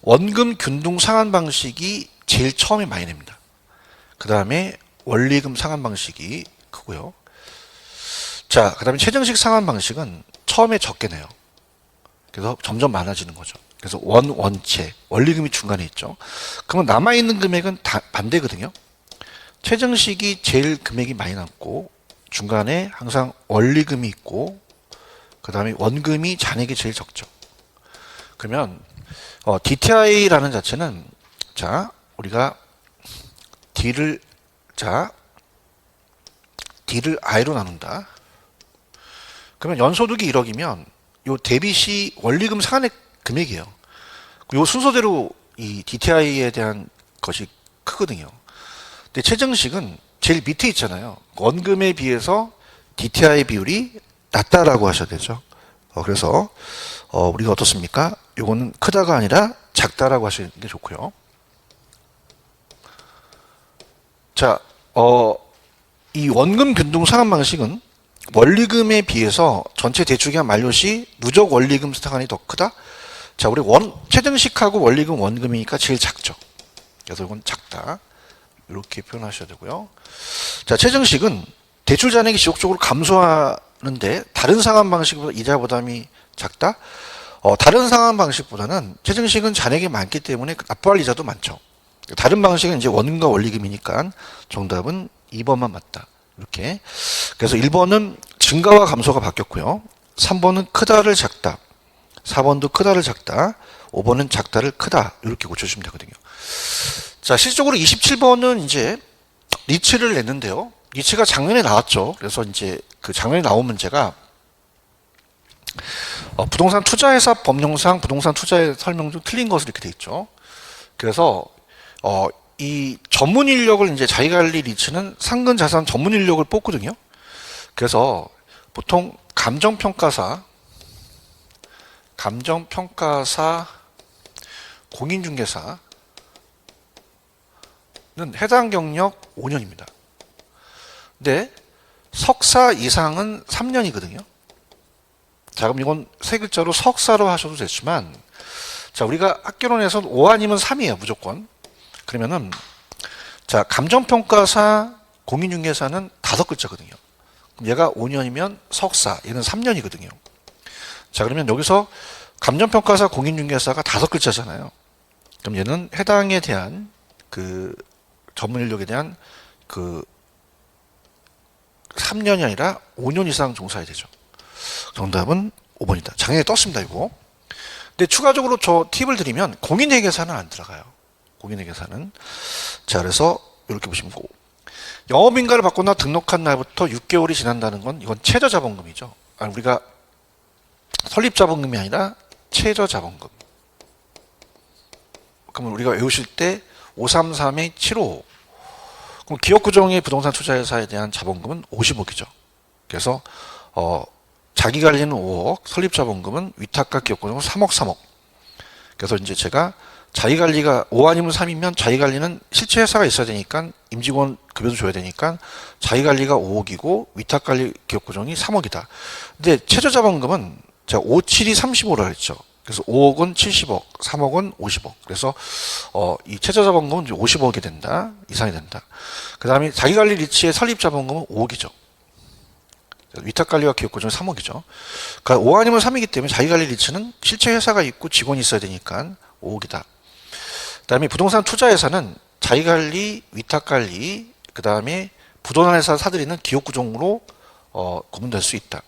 원금 균등 상환 방식이 제일 처음에 많이 냅니다. 그 다음에 원리금 상환 방식이 크고요. 자, 그 다음에 최정식 상환 방식은 처음에 적게 내요. 그래서 점점 많아지는 거죠. 그래서 원체, 원리금이 중간에 있죠. 그러면 남아있는 금액은 다 반대거든요. 최정식이 제일 금액이 많이 남고 중간에 항상 원리금이 있고 그 다음에 원금이 잔액이 제일 적죠. 그러면 DTI라는 자체는 자, 우리가 D를 I로 나눈다. 그러면 연소득이 1억이면 요 대비시 원리금 상환액 금액이에요. 요 순서대로 이 DTI에 대한 것이 크거든요. 근데 최정식은 제일 밑에 있잖아요. 원금에 비해서 DTI 비율이 낮다라고 하셔야 되죠. 그래서 우리가 어떻습니까? 요거는 크다가 아니라 작다라고 하시는 게 좋고요. 자, 이 원금 균등 상환 방식은 원리금에 비해서 전체 대출기간 만료 시 누적 원리금 상환이 더 크다. 자, 우리 최정식하고 원리금 원금이니까 제일 작죠. 그래서 이건 작다. 이렇게 표현하셔야 되고요. 자, 최정식은 대출 잔액이 지속적으로 감소하는데 다른 상환 방식보다 이자 부담이 작다. 다른 상환 방식보다는 최정식은 잔액이 많기 때문에 납부할 이자도 많죠. 다른 방식은 이제 원금과 원리금이니까 정답은 2번만 맞다. 이렇게. 그래서 1번은 증가와 감소가 바뀌었고요. 3번은 크다를 작다. 4번도 크다를 작다. 5번은 작다를 크다. 이렇게 고쳐주시면 되거든요. 자, 실질적으로 27번은 이제 리츠를 냈는데요. 리츠가 작년에 나왔죠. 그래서 이제 그 작년에 나온 문제가 부동산 투자회사 법령상 부동산 투자의 설명 중 틀린 것으로 이렇게 돼 있죠. 그래서 이 전문 인력을 이제 자기관리 리츠는 상근 자산 전문 인력을 뽑거든요. 그래서 보통 감정평가사, 공인중개사는 해당 경력 5년입니다. 근데 석사 이상은 3년이거든요. 자, 그럼 이건 세 글자로 석사로 하셔도 되지만, 자, 우리가 학교론에서 5 아니면 3이에요, 무조건. 그러면은, 자, 감정평가사, 공인중개사는 5글자거든요. 그럼 얘가 5년이면 석사, 얘는 3년이거든요. 자, 그러면 여기서 감정평가사, 공인중개사가 5글자잖아요. 그럼 얘는 해당에 대한 그 전문 인력에 대한 그 3년이 아니라 5년 이상 종사해야 되죠. 정답은 5번이다. 작년에 떴습니다, 이거. 근데 추가적으로 저 팁을 드리면 공인회계사는 안 들어가요. 공인회계사는. 자, 그래서 이렇게 보시면 영업인가를 받거나 등록한 날부터 6개월이 지난다는 건 이건 최저자본금이죠. 아니, 우리가 설립자본금이 아니라 최저자본금. 그럼 우리가 외우실 때 533의 755. 그럼 기업구종의 부동산 투자회사에 대한 자본금은 50억이죠. 그래서 자기관리는 5억, 설립자본금은 위탁과 기업구종은 3억 3억. 그래서 이제 제가 자기관리가 5 아니면 3이면 자기관리는 실체 회사가 있어야 되니까 임직원 급여도 줘야 되니까 자기관리가 5억이고 위탁관리 기업구종이 3억이다. 근데 최저자본금은 제가 5, 7이 35라 했죠. 그래서 5억은 70억, 3억은 50억. 그래서 이 최저자본금은 50억이 된다, 이상이 된다. 그 다음에 자기관리 리츠의 설립자본금은 5억이죠. 위탁관리와 기업구종은 3억이죠. 그러니까 5 아니면 3이기 때문에 자기관리 리츠는 실체 회사가 있고 직원이 있어야 되니까 5억이다. 그 다음에 부동산 투자회사는 자기관리, 위탁관리, 그 다음에 부동산회사 사들이는 기업구종으로 구분될 수 있다.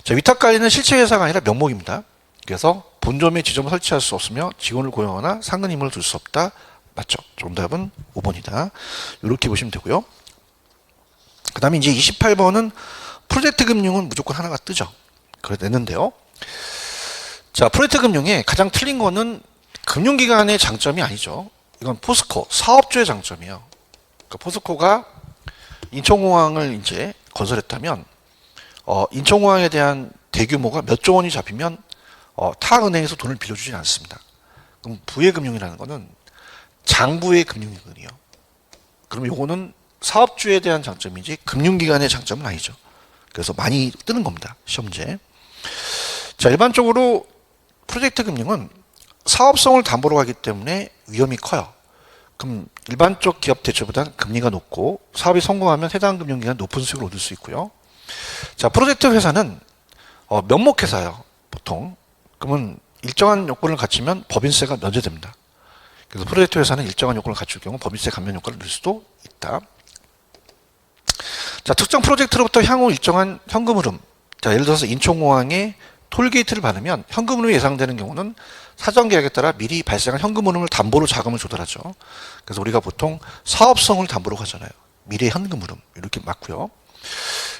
자, 위탁관리는 실체 회사가 아니라 명목입니다. 그래서 본점에 지점을 설치할 수 없으며 직원을 고용하거나 상근임을 둘 수 없다. 맞죠? 정답은 5번이다. 이렇게 보시면 되고요. 그 다음에 이제 28번은 프로젝트 금융은 무조건 하나가 뜨죠. 그래 냈는데요. 자, 프로젝트 금융에 가장 틀린 거는 금융기관의 장점이 아니죠. 이건 포스코, 사업주의 장점이에요. 그러니까 포스코가 인천공항을 이제 건설했다면, 인천공항에 대한 대규모가 몇 조 원이 잡히면, 타 은행에서 돈을 빌려주지 않습니다. 그럼 부의금융이라는 거는 장부의 금융이거든요. 그럼 요거는 사업주에 대한 장점이지 금융기관의 장점은 아니죠. 그래서 많이 뜨는 겁니다. 시험제. 자, 일반적으로 프로젝트 금융은 사업성을 담보로 하기 때문에 위험이 커요. 그럼 일반적 기업 대출보다는 금리가 높고 사업이 성공하면 해당 금융기관 높은 수익을 얻을 수 있고요. 자, 프로젝트 회사는 명목회사예요. 보통. 그러면 일정한 요건을 갖추면 법인세가 면제됩니다. 그래서 프로젝트 회사는 일정한 요건을 갖출 경우 법인세 감면 효과를 누릴 수도 있다. 자, 특정 프로젝트로부터 향후 일정한 현금 흐름. 자, 예를 들어서 인천공항에 톨게이트를 받으면 현금 흐름이 예상되는 경우는 사전 계약에 따라 미리 발생한 현금 흐름을 담보로 자금을 조달하죠. 그래서 우리가 보통 사업성을 담보로 하잖아요. 미래 현금 흐름 이렇게 맞고요.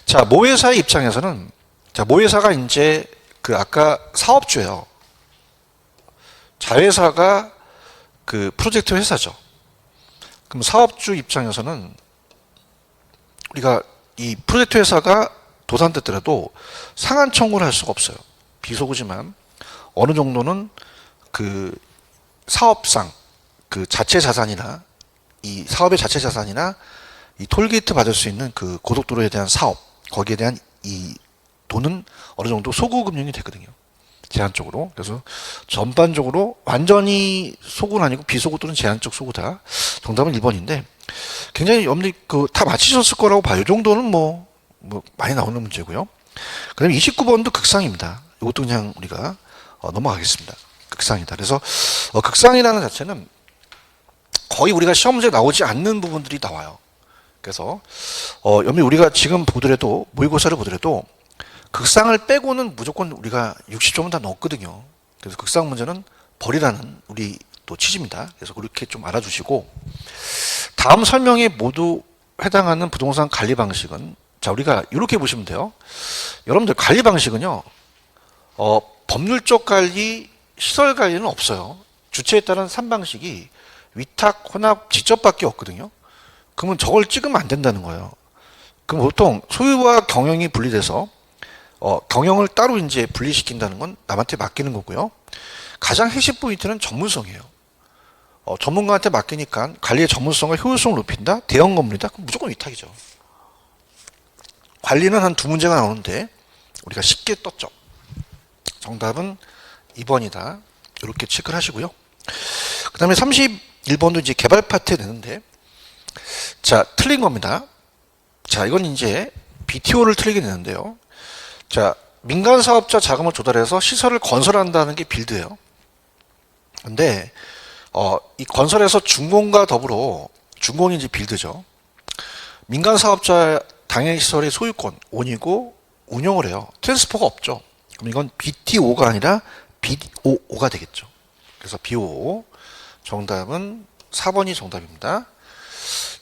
자, 모회사의 입장에서는 자, 모회사가 이제 그 아까 사업주예요. 자회사가 그 프로젝트 회사죠. 그럼 사업주 입장에서는 우리가 이 프로젝트 회사가 도산됐더라도 상한 청구를 할 수가 없어요. 비소구지만 어느 정도는 그 사업상 그 자체 자산이나 이 사업의 자체 자산이나 이 톨게이트 받을 수 있는 그 고속도로에 대한 사업 거기에 대한 이 돈은 어느 정도 소구금융이 되거든요. 제한적으로. 그래서 전반적으로 완전히 소구는 아니고 비소구 또는 제한적 소구다. 정답은 1번인데 굉장히 여러분들이 다 맞히셨을 거라고 봐요. 이 정도는 뭐 많이 나오는 문제고요. 그 다음에 29번도 극상입니다. 이것도 그냥 우리가 넘어가겠습니다. 극상이다. 그래서 극상이라는 자체는 거의 우리가 시험 문제에 나오지 않는 부분들이 나와요. 그래서 여러분 우리가 지금 보더라도 모의고사를 보더라도 극상을 빼고는 무조건 우리가 60점은 다 넣었거든요. 그래서 극상 문제는 버리라는 우리 또 취지입니다. 그래서 그렇게 좀 알아주시고 다음 설명에 모두 해당하는 부동산 관리 방식은 자 우리가 이렇게 보시면 돼요. 여러분들 관리 방식은요. 법률적 관리, 시설 관리는 없어요. 주체에 따른 3방식이 위탁, 혼합, 직접밖에 없거든요. 그러면 저걸 찍으면 안 된다는 거예요. 그럼 보통 소유와 경영이 분리돼서 경영을 따로 이제 분리시킨다는 건 남한테 맡기는 거고요. 가장 핵심 포인트는 전문성이에요. 전문가한테 맡기니까 관리의 전문성과 효율성을 높인다? 대형 건물이다? 그럼 무조건 위탁이죠. 관리는 한 두 문제가 나오는데 우리가 쉽게 떴죠. 정답은 2번이다. 이렇게 체크를 하시고요. 그 다음에 31번도 이제 개발 파트에 되는데, 자, 틀린 겁니다. 자, 이건 이제 BTO를 틀리게 되는데요. 자, 민간 사업자 자금을 조달해서 시설을 건설한다는 게 빌드예요. 근데 이 건설에서 준공과 더불어, 준공이 이제 빌드죠. 민간 사업자 당해 시설의 소유권, 온이고 운영을 해요. 트랜스퍼가 없죠. 그럼 이건 BTO가 아니라 BOO가 되겠죠. 그래서 BOO. 정답은 4번이 정답입니다.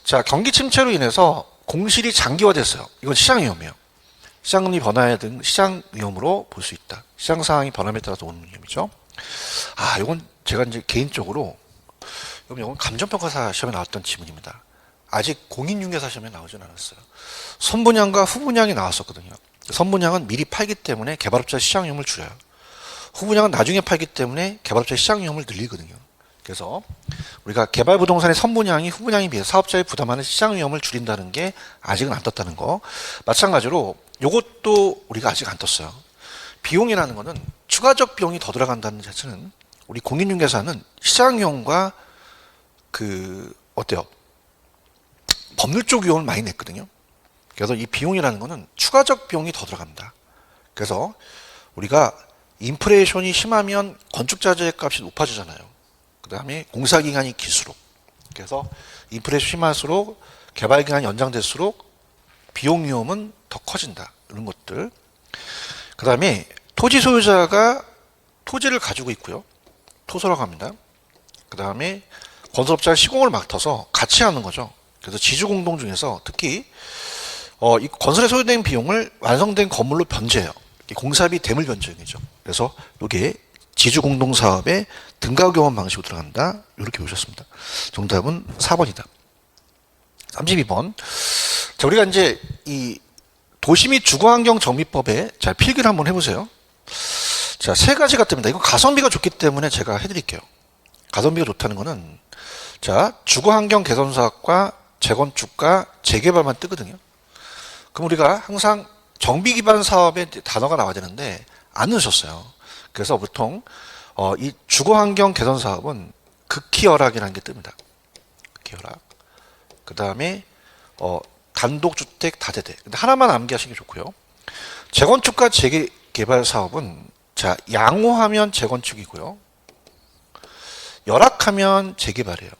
자, 경기 침체로 인해서 공실이 장기화됐어요. 이건 시장 위험이에요. 시장금리 변화에 등 시장 위험으로 볼 수 있다. 시장 상황이 변함에 따라서 오는 위험이죠. 아, 이건 제가 이제 개인적으로, 이건 감정평가사 시험에 나왔던 지문입니다. 아직 공인중개사 시험에 나오진 않았어요. 선분양과 후분양이 나왔었거든요. 선분양은 미리 팔기 때문에 개발업자 시장 위험을 줄여요. 후분양은 나중에 팔기 때문에 개발업자의 시장 위험을 늘리거든요. 그래서 우리가 개발부동산의 선분양이 후분양에 비해 사업자의 부담하는 시장 위험을 줄인다는 게 아직은 안 떴다는 거. 마찬가지로 이것도 우리가 아직 안 떴어요. 비용이라는 거는 추가적 비용이 더 들어간다는 자체는, 우리 공인중개사는 시장 위험과 어때요? 법률 쪽 위험을 많이 냈거든요. 그래서 이 비용이라는 거는 추가적 비용이 더 들어간다. 그래서 우리가 인플레이션이 심하면 건축자재 값이 높아지잖아요. 그 다음에 공사기간이 길수록. 그래서 인플레이션 심할수록, 개발기간이 연장될수록 비용 위험은 더 커진다. 이런 것들. 그 다음에 토지 소유자가 토지를 가지고 있고요. 토소라고 합니다. 그 다음에 건설업자가 시공을 맡아서 같이 하는 거죠. 그래서 지주공동 중에서 특히 이 건설에 소요된 비용을 완성된 건물로 변제해요. 공사비 대물 변제이죠. 그래서 이게 지주공동사업의 등가교환 방식으로 들어간다. 이렇게 보셨습니다. 정답은 4번이다. 32번. 자, 우리가 이제 이 도시 및 주거환경 정비법에 자, 필기를 한번 해보세요. 자, 세 가지가 뜹니다. 이거 가성비가 좋기 때문에 제가 해드릴게요. 가성비가 좋다는 거는, 자, 주거환경 개선 사업과 재건축과 재개발만 뜨거든요. 그럼 우리가 항상 정비 기반 사업에 단어가 나와야 되는데 안 넣으셨어요. 그래서 보통 이 주거환경 개선 사업은 극히열악이라는 게 뜹니다. 극히열악. 그 다음에 단독주택 다세대. 근데 하나만 암기하시는 게 좋고요. 재건축과 재개발 사업은, 자, 양호하면 재건축이고요. 열악하면 재개발이에요.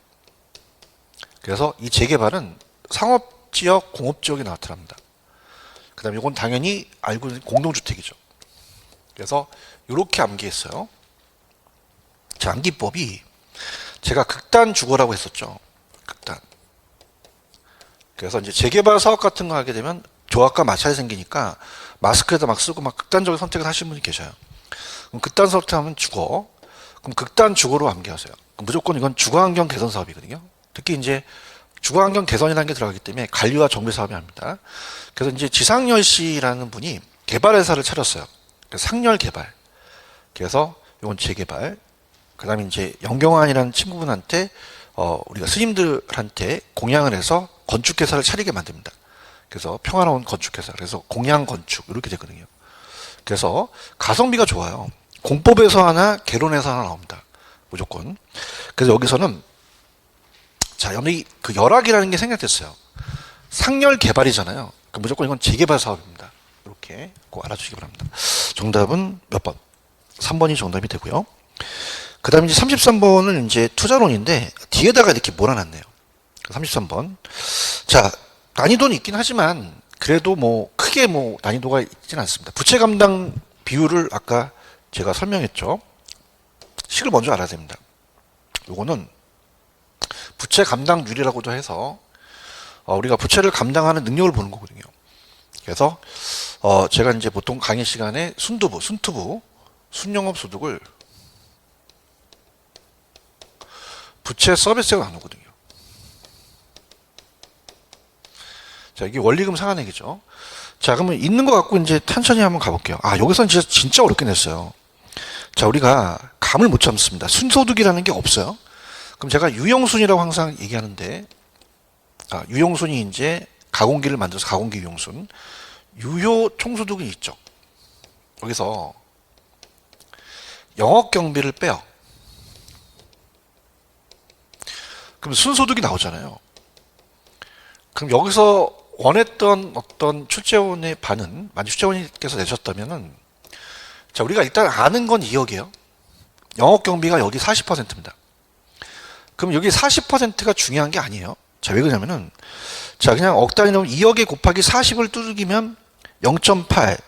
그래서 이 재개발은 상업지역, 공업지역에 나타납니다. 그 다음에 이건 당연히 알고 있는 공동주택이죠. 그래서 이렇게 암기했어요. 자, 암기법이 제가 극단 주거라고 했었죠. 극단. 그래서 이제 재개발 사업 같은 거 하게 되면 조합과 마찰이 생기니까 마스크에다 막 쓰고 막 극단적인 선택을 하시는 분이 계셔요. 그럼 극단 선택하면 주거. 그럼 극단 주거로 암기하세요. 그럼 무조건 이건 주거환경 개선 사업이거든요. 특히 이제 주거환경 개선이라는 게 들어가기 때문에 관리와 정비 사업이 합니다. 그래서 이제 지상열 씨라는 분이 개발회사를 차렸어요. 그래서 상열 개발. 그래서 이건 재개발. 그 다음에 이제 영경환이라는 친구분한테 우리가 스님들한테 공양을 해서 건축회사를 차리게 만듭니다. 그래서 평화로운 건축회사. 그래서 공양건축 이렇게 되거든요. 그래서 가성비가 좋아요. 공법에서 하나, 개론에서 하나 나옵니다. 무조건. 그래서 여기서는, 자, 여기 그 열악이라는 게 생략됐어요. 상열 개발이잖아요. 그러니까 무조건 이건 재개발 사업입니다. 이렇게 꼭 알아주시기 바랍니다. 정답은 몇 번? 3번이 정답이 되고요. 그 다음에 이제 33번은 이제 투자론인데 뒤에다가 이렇게 몰아놨네요. 33번. 자, 난이도는 있긴 하지만 그래도 뭐 크게 뭐 난이도가 있지는 않습니다. 부채 감당 비율을 아까 제가 설명했죠. 식을 먼저 알아야 됩니다. 요거는 부채 감당률이라고도 해서 우리가 부채를 감당하는 능력을 보는 거거든요. 그래서 제가 이제 보통 강의 시간에 순투부, 순영업 소득을 부채 서비스가 나누거든요. 자, 이게 원리금 상환액이죠. 자, 그러면 있는 거 갖고 이제 천천히 한번 가볼게요. 아, 여기서는 진짜 어렵게 냈어요. 자, 우리가 감을 못 잡습니다. 순소득이라는 게 없어요. 그럼 제가 유형순이라고 항상 얘기하는데, 유형순이 이제 가공기를 만들어서 가공기 유형순. 유효 총소득이 있죠. 여기서 영업 경비를 빼요. 그럼 순소득이 나오잖아요. 그럼 여기서 원했던 어떤 출재원의 반은, 만약 출재원님께서 내셨다면은, 자, 우리가 일단 아는 건 2억이에요. 영업 경비가 여기 40%입니다. 그럼 여기 40%가 중요한 게 아니에요. 자, 왜 그러냐면은, 자, 그냥 억 단위 넣으면 2억에 곱하기 40을 두들기면 0.8.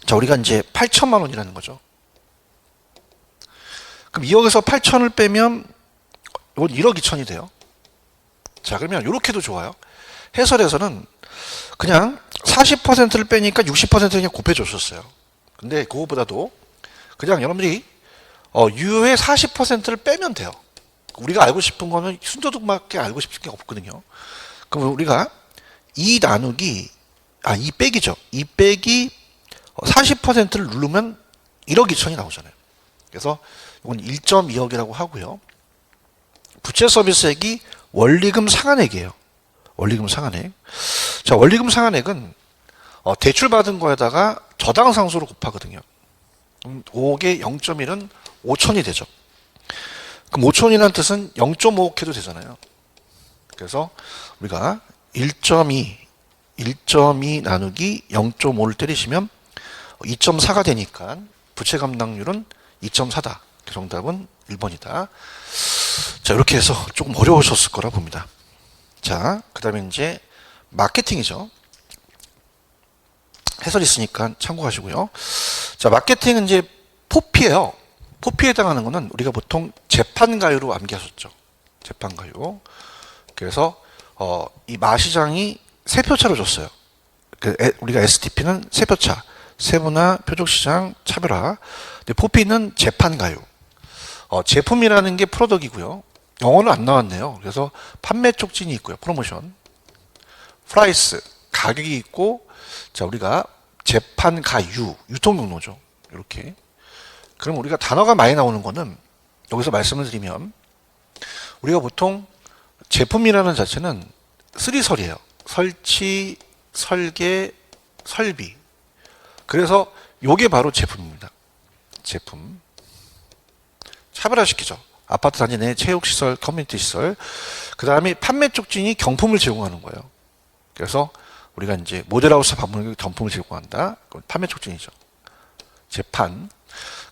자, 우리가 이제 8천만 원이라는 거죠. 그럼 2억에서 8천을 빼면 이건 1억 2천이 돼요. 자, 그러면 이렇게도 좋아요. 해설에서는 그냥 40%를 빼니까 60%를 그냥 곱해줬었어요. 근데 그거보다도 그냥 여러분들이 유효의 40%를 빼면 돼요. 우리가 알고 싶은 거는 순소득밖에 알고 싶은 게 없거든요. 그럼 우리가 2 나누기 2 빼기죠. 2 빼기 40%를 누르면 1억 2천이 나오잖아요. 그래서 이건 1.2억이라고 하고요. 부채 서비스액이 원리금 상환액이에요. 원리금 상환액. 자, 원리금 상환액은 대출 받은 거에다가 저당 상수로 곱하거든요. 5억에 0.1은 5천이 되죠. 그럼 5천이라는 뜻은 0.5억 해도 되잖아요. 그래서 우리가 1.2 나누기 0.5를 때리시면 2.4가 되니까 부채 감당률은 2.4다. 정답은 1번이다. 자, 이렇게 해서 조금 어려우셨을 거라 봅니다. 자, 그 다음에 이제 마케팅이죠. 해설 있으니까 참고하시고요. 자, 마케팅은 이제 포피예요. 포피에 해당하는 거는 우리가 보통 재판가율로 암기하셨죠. 재판가율. 그래서 이 마시장이 세 표차로 줬어요. 우리가 STP는 세 표차, 세분화, 표적시장, 차별화. 근데 포피는 재판가율. 제품이라는 게 프로덕이고요. 영어는 안 나왔네요. 그래서 판매 촉진이 있고요. 프로모션. 프라이스, 가격이 있고, 자, 우리가 재판가유, 유통경로죠. 이렇게. 그럼 우리가 단어가 많이 나오는 거는 여기서 말씀을 드리면 우리가 보통 제품이라는 자체는 쓰리설이에요. 설치, 설계, 설비. 그래서 요게 바로 제품입니다. 제품. 차별화시키죠. 아파트 단지 내 체육시설, 커뮤니티 시설. 그 다음에 판매 촉진이 경품을 제공하는 거예요. 그래서 우리가 이제 모델하우스 방문객 경품을 제공한다. 그건 판매 촉진이죠. 재판.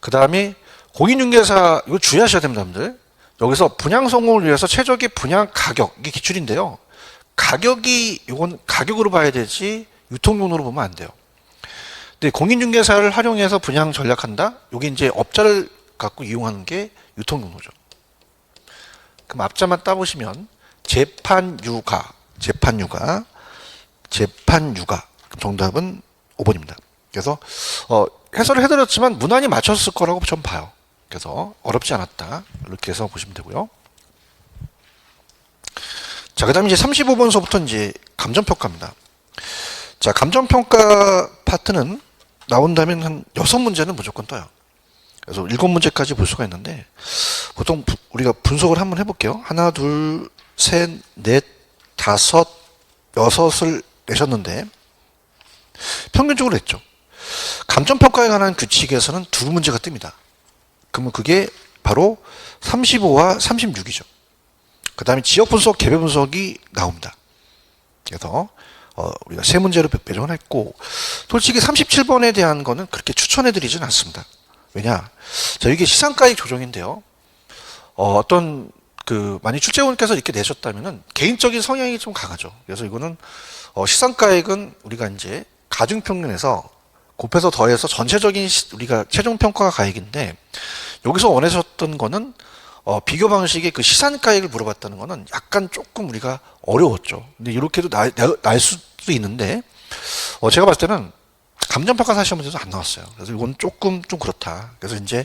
그 다음에 공인중개사, 이거 주의하셔야 됩니다, 여러분들. 여기서 분양 성공을 위해서 최적의 분양 가격, 이게 기출인데요. 가격이, 이건 가격으로 봐야 되지, 유통용으로 보면 안 돼요. 근데 공인중개사를 활용해서 분양 전략한다? 이게 이제 업자를 갖고 이용하는 게 유통용로죠. 그럼 앞자만 따보시면, 재판유가. 정답은 5번입니다. 그래서, 해설을 해드렸지만 무난히 맞췄을 거라고 좀 봐요. 그래서 어렵지 않았다. 이렇게 해서 보시면 되고요. 자, 그 다음에 이제 35번서부터 이제 감정평가입니다. 자, 감정평가 파트는 나온다면 한 6문제는 무조건 떠요. 그래서 7문제까지 볼 수가 있는데, 보통 우리가 분석을 한번 해볼게요. 하나, 둘, 셋, 넷, 다섯, 여섯을 내셨는데, 평균적으로 했죠. 감정평가에 관한 규칙에서는 2문제가 뜹니다. 그러면 그게 바로 35와 36이죠. 그 다음에 지역 분석, 개별 분석이 나옵니다. 그래서 우리가 3문제로 배정을 했고, 솔직히 37번에 대한 거는 그렇게 추천해드리진 않습니다. 왜냐? 자, 이게 시상가액 조정인데요. 만약 출제원께서 이렇게 내셨다면은 개인적인 성향이 좀 강하죠. 그래서 이거는 시상가액은 우리가 이제 가중평균에서 곱해서 더해서 전체적인 우리가 최종평가 가액인데, 여기서 원하셨던 거는 비교 방식의 그 시산가액을 물어봤다는 거는 약간 조금 우리가 어려웠죠. 근데 이렇게도 날 수도 있는데, 제가 봤을 때는 감정평가 사시험 문제도 안 나왔어요. 그래서 이건 조금 좀 그렇다. 그래서 이제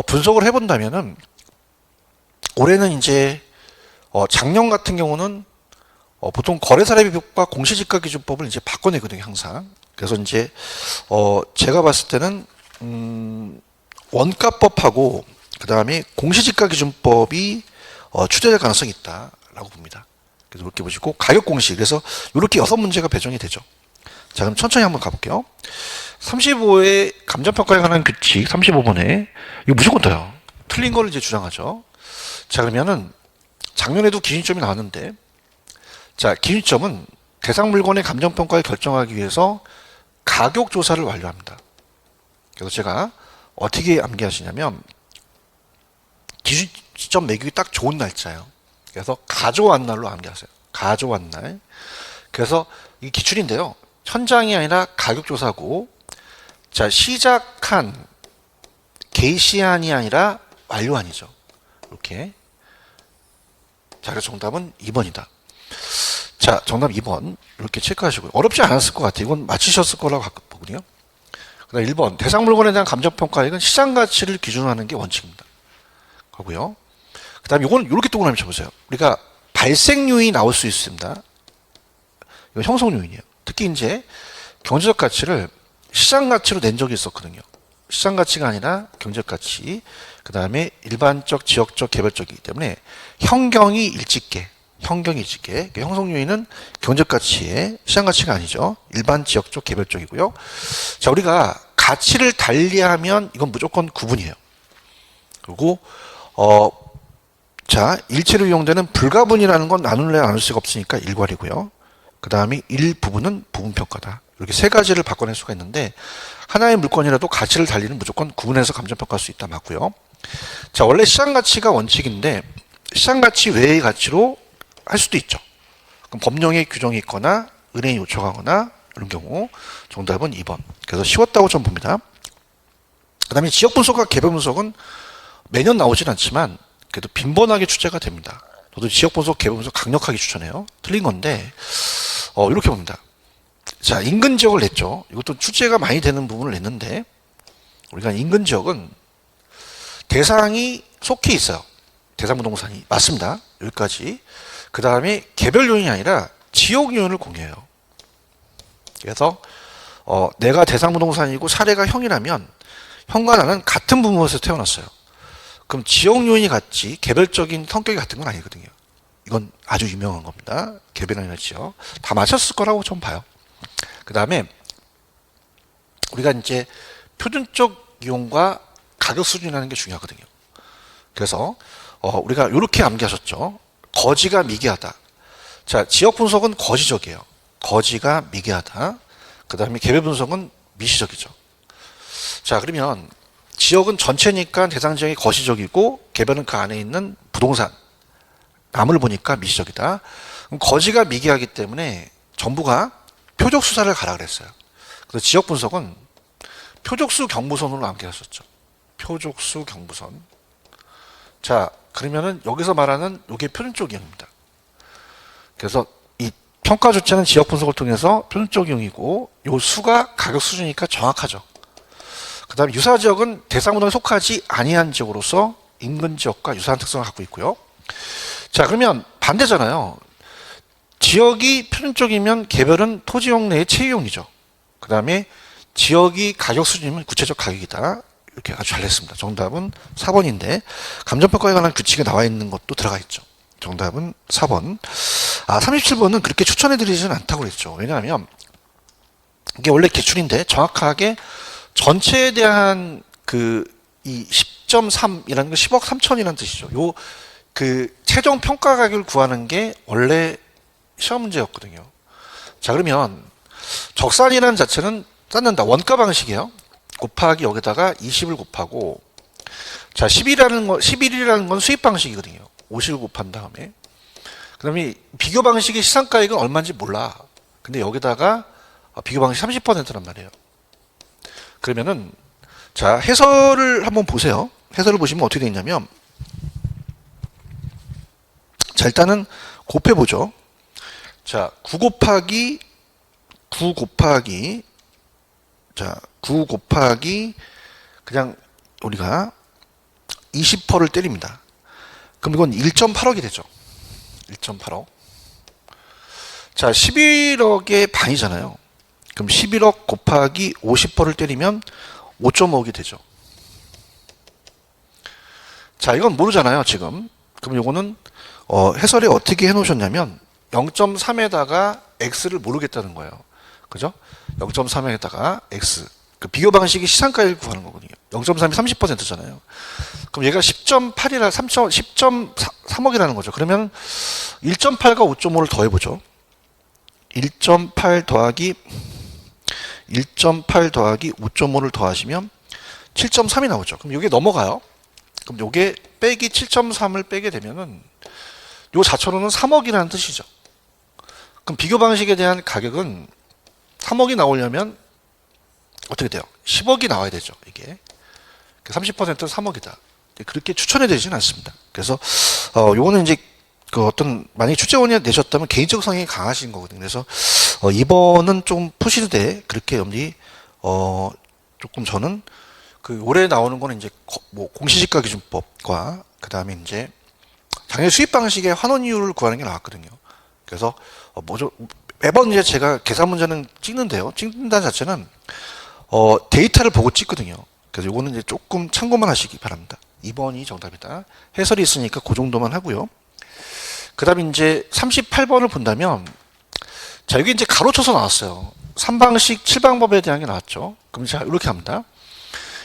분석을 해본다면은, 올해는 이제 작년 같은 경우는 보통 거래사례비법과 공시지가기준법을 이제 바꿔내거든요, 항상. 그래서 이제 제가 봤을 때는 원가법하고 그 다음에 공시지가기준법이 추대될 가능성이 있다라고 봅니다. 그래서 이렇게 보시고 가격공시, 그래서 이렇게 6문제가 배정이 되죠. 자, 그럼 천천히 한번 가볼게요. 35의 감정평가에 관한 규칙 35번에 이거 무조건 떠요. 틀린 걸 이제 주장하죠. 자, 그러면은 작년에도 기준점이 나왔는데, 자, 기준점은 대상 물건의 감정평가를 결정하기 위해서 가격 조사를 완료합니다. 그래서 제가 어떻게 암기하시냐면 기준점 매기기 딱 좋은 날짜예요. 그래서 가져온 날로 암기하세요. 가져온 날. 그래서 이 기출인데요. 현장이 아니라 가격 조사고, 자, 시작한 개시한이 아니라 완료한이죠. 이렇게. 자, 그래서 정답은 2번이다. 자, 정답 2번 이렇게 체크하시고요. 어렵지 않았을 것 같아요. 이건 맞히셨을 거라고 보거든요. 그 다음 1번 대상 물건에 대한 감정평가액은 시장 가치를 기준으로 하는 게 원칙입니다. 하고요. 그 다음에 이거는 이렇게 동그라미 쳐보세요. 우리가 발생 요인이 나올 수 있습니다. 이거 형성 요인이에요. 특히 이제 경제적 가치를 시장 가치로 낸 적이 있었거든요. 시장 가치가 아니라 경제적 가치. 그 다음에 일반적, 지역적, 개별적이기 때문에 현경이 일찍게. 형성 요인은 경제적 가치의 시장 가치가 아니죠. 일반, 지역적, 개별적이고요. 자, 우리가 가치를 달리하면 이건 무조건 구분이에요. 그리고 자, 일체로 이용되는 불가분이라는 건 나눌 수가 없으니까 일괄이고요. 그 다음에 일부분은 부분평가다. 이렇게 세 가지를 바꿔낼 수가 있는데 하나의 물건이라도 가치를 달리는 무조건 구분해서 감정평가할 수 있다. 맞고요. 자, 원래 시장가치가 원칙인데 시장가치 외의 가치로 할 수도 있죠. 그럼 법령에 규정이 있거나 은행이 요청하거나 이런 경우 정답은 2번. 그래서 쉬웠다고 좀 봅니다. 그 다음에 지역분석과 개별분석은 매년 나오진 않지만 그래도 빈번하게 출제가 됩니다. 저도 지역분석, 개별분석 강력하게 추천해요. 틀린 건데 이렇게 봅니다. 자, 인근 지역을 냈죠. 이것도 출제가 많이 되는 부분을 냈는데 우리가 인근 지역은 대상이 속해 있어요. 대상 부동산이 맞습니다. 여기까지. 그 다음에 개별 요인이 아니라 지역 요인을 공유해요. 그래서 내가 대상 부동산이고 사례가 형이라면 형과 나는 같은 부모에서 태어났어요. 그럼 지역 요인이 같지 개별적인 성격이 같은 건 아니거든요. 이건 아주 유명한 겁니다. 개별이나 지역 다 맞췄을 거라고 좀 봐요. 그 다음에 우리가 이제 표준적 이용과 가격 수준이라는 게 중요하거든요. 그래서 우리가 이렇게 암기하셨죠. 거지가 미개하다. 자, 지역 분석은 거지적이에요. 거지가 미개하다. 그 다음에 개별 분석은 미시적이죠. 자, 그러면 지역은 전체니까 대상 지역이 거시적이고 개별은 그 안에 있는 부동산 남을 보니까 미시적이다. 그럼 거지가 미개하기 때문에 정부가 표적 수사를 가라 그랬어요. 그래서 지역 분석은 표적수 경부선으로 암기하셨죠. 표적수 경부선. 자, 그러면은 여기서 말하는 이게 표준적 이용입니다. 그래서 이 평가 주체는 지역 분석을 통해서 표준적 이용이고 요 수가 가격 수준이니까 정확하죠. 그 다음에 유사 지역은 대상 분석에 속하지 아니한 지역으로서 인근 지역과 유사한 특성을 갖고 있고요. 자, 그러면 반대잖아요. 지역이 표준적이면 개별은 토지용 내의 체유용이죠. 그 다음에 지역이 가격 수준이면 구체적 가격이다. 이렇게 아주 잘 냈습니다. 정답은 4번인데 감정평가에 관한 규칙이 나와 있는 것도 들어가 있죠. 정답은 4번. 37번은 그렇게 추천해 드리지는 않다고 그랬죠. 왜냐하면 이게 원래 기출인데 정확하게 전체에 대한 이 10.3이라는 건 10억 3천이라는 뜻이죠. 최종 평가 가격을 구하는 게 원래 시험 문제였거든요. 자, 그러면 적산이라는 자체는 쌓는다. 원가 방식이에요. 곱하기 여기다가 20을 곱하고, 자, 11이라는 건 수입 방식이거든요. 50을 곱한 다음에. 그 다음에 비교 방식의 시상가액은 얼마인지 몰라. 근데 여기다가 비교 방식 30%란 말이에요. 그러면은, 자, 해설을 한번 보세요. 해설을 보시면 어떻게 되냐면, 자, 일단은 곱해보죠. 자, 9 곱하기 그냥 우리가 20%를 때립니다. 그럼 이건 1.8억이 되죠. 1.8억. 자, 11억의 반이잖아요. 그럼 11억 곱하기 50%를 때리면 5.5억이 되죠. 자, 이건 모르잖아요, 지금. 그럼 요거는 해설에 어떻게 해놓으셨냐면 0.3에다가 x를 모르겠다는 거예요. 그죠? 0.3에다가 x. 그 비교 방식이 시상가를 구하는 거거든요. 0.3이 30%잖아요. 그럼 얘가 10.8이라 10.3억이라는 거죠. 그러면 1.8과 5.5를 더해보죠. 1.8 더하기 5.5를 더하시면 7.3이 나오죠. 그럼 이게 넘어가요. 그럼 요게 빼기 7.3을 빼게 되면은 요 자체로는 3억이라는 뜻이죠. 그럼 비교 방식에 대한 가격은 3억이 나오려면 어떻게 돼요? 10억이 나와야 되죠. 이게 30%는 3억이다. 그렇게 추천해 드리지는 않습니다. 그래서 요거는 이제 그 어떤 만약에 출제원이 내셨다면 개인적 성향이 강하신 거거든요. 그래서 2번은 좀 푸시되 그렇게 염리 조금 저는 그 올해 나오는 거는 이제 뭐 공시지가 기준법과 그 다음에 이제 당연히 수입 방식의 환원 이율을 구하는 게 나왔거든요. 그래서 뭐죠? 매번 이제 제가 계산 문제는 찍는데요. 찍는다는 자체는 데이터를 보고 찍거든요. 그래서 요거는 이제 조금 참고만 하시기 바랍니다. 2번이 정답이다. 해설이 있으니까 그 정도만 하고요. 그 다음에 이제 38번을 본다면, 자, 여기 이제 가로쳐서 나왔어요. 3방식 7방법에 대한 게 나왔죠. 그럼 자, 이렇게 합니다.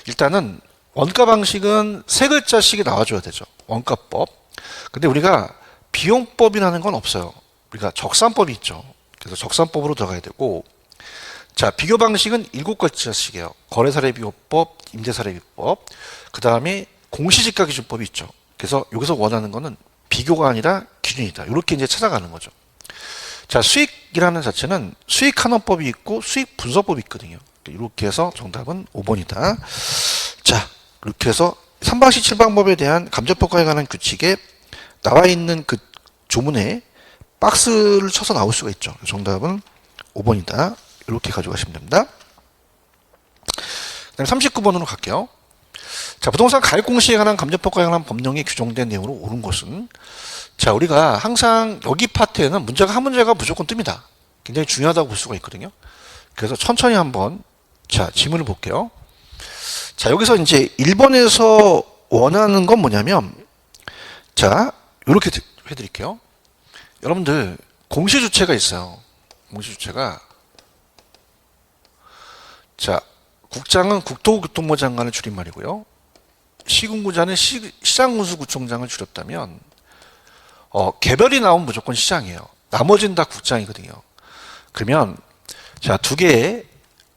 일단은 원가 방식은 세 글자씩이 나와줘야 되죠. 원가법. 근데 우리가 비용법이라는 건 없어요. 우리가 적산법이 있죠. 그래서 적산법으로 들어가야 되고, 자, 비교 방식은 7글자씩이에요. 거래사례비교법, 임대사례비법, 그 다음에 공시지가 기준법이 있죠. 그래서 여기서 원하는 거는 비교가 아니라 기준이다. 이렇게 이제 찾아가는 거죠. 자, 수익이라는 자체는 수익환원법이 있고 수익 분석법이 있거든요. 이렇게 해서 정답은 5번이다. 자, 이렇게 해서 3방식 7방법에 대한 감정평가에 관한 규칙에 나와 있는 그 조문에 박스를 쳐서 나올 수가 있죠. 정답은 5번이다. 이렇게 가져가시면 됩니다. 그 다음에 39번으로 갈게요. 자, 부동산 가액 공시에 관한 감정평가에 관한 법령에 규정된 내용으로 옳은 것은, 자, 우리가 항상 여기 파트에는 문제가 한 문제가 무조건 뜹니다. 굉장히 중요하다고 볼 수가 있거든요. 그래서 천천히 한번, 자, 지문을 볼게요. 자, 여기서 이제 1번에서 원하는 건 뭐냐면, 자, 이렇게 해드릴게요. 여러분들, 공시주체가 있어요. 공시주체가, 자, 국장은 국토교통부 장관의 줄임말이고요. 시군구자는 시장군수구청장을 줄였다면 개별이 나오면 무조건 시장이에요. 나머지는 다 국장이거든요. 그러면 자, 두 개의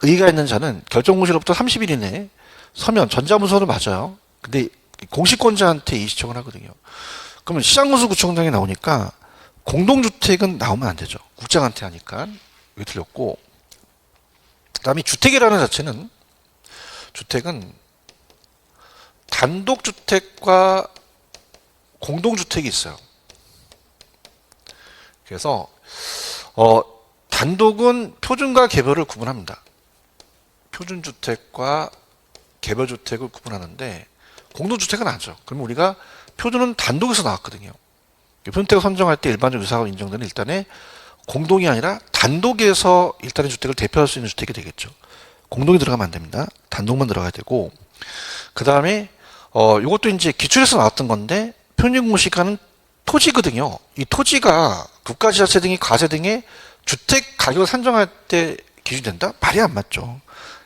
의의가 있는 자는 결정공시로부터 30일 이내에 서면 전자문서는 맞아요. 근데 공시권자한테 이의시청을 하거든요. 그러면 시장군수구청장이 나오니까 공동주택은 나오면 안 되죠. 국장한테 하니까. 이게 틀렸고, 그 다음에 주택이라는 자체는, 주택은 단독주택과 공동주택이 있어요. 그래서 단독은 표준과 개별을 구분합니다. 표준주택과 개별주택을 구분하는데 공동주택은 아니죠. 그러면 우리가 표준은 단독에서 나왔거든요. 표준주택을 선정할 때 일반적 유사가 인정되는 일단의 공동이 아니라 단독에서 일단의 주택을 대표할 수 있는 주택이 되겠죠. 공동이 들어가면 안 됩니다. 단독만 들어가야 되고, 그 다음에 이것도 이제 기출에서 나왔던 건데 표준공시가는 토지거든요. 이 토지가 국가지자체 등이 과세 등의 주택 가격을 산정할 때 기준된다? 말이 안 맞죠.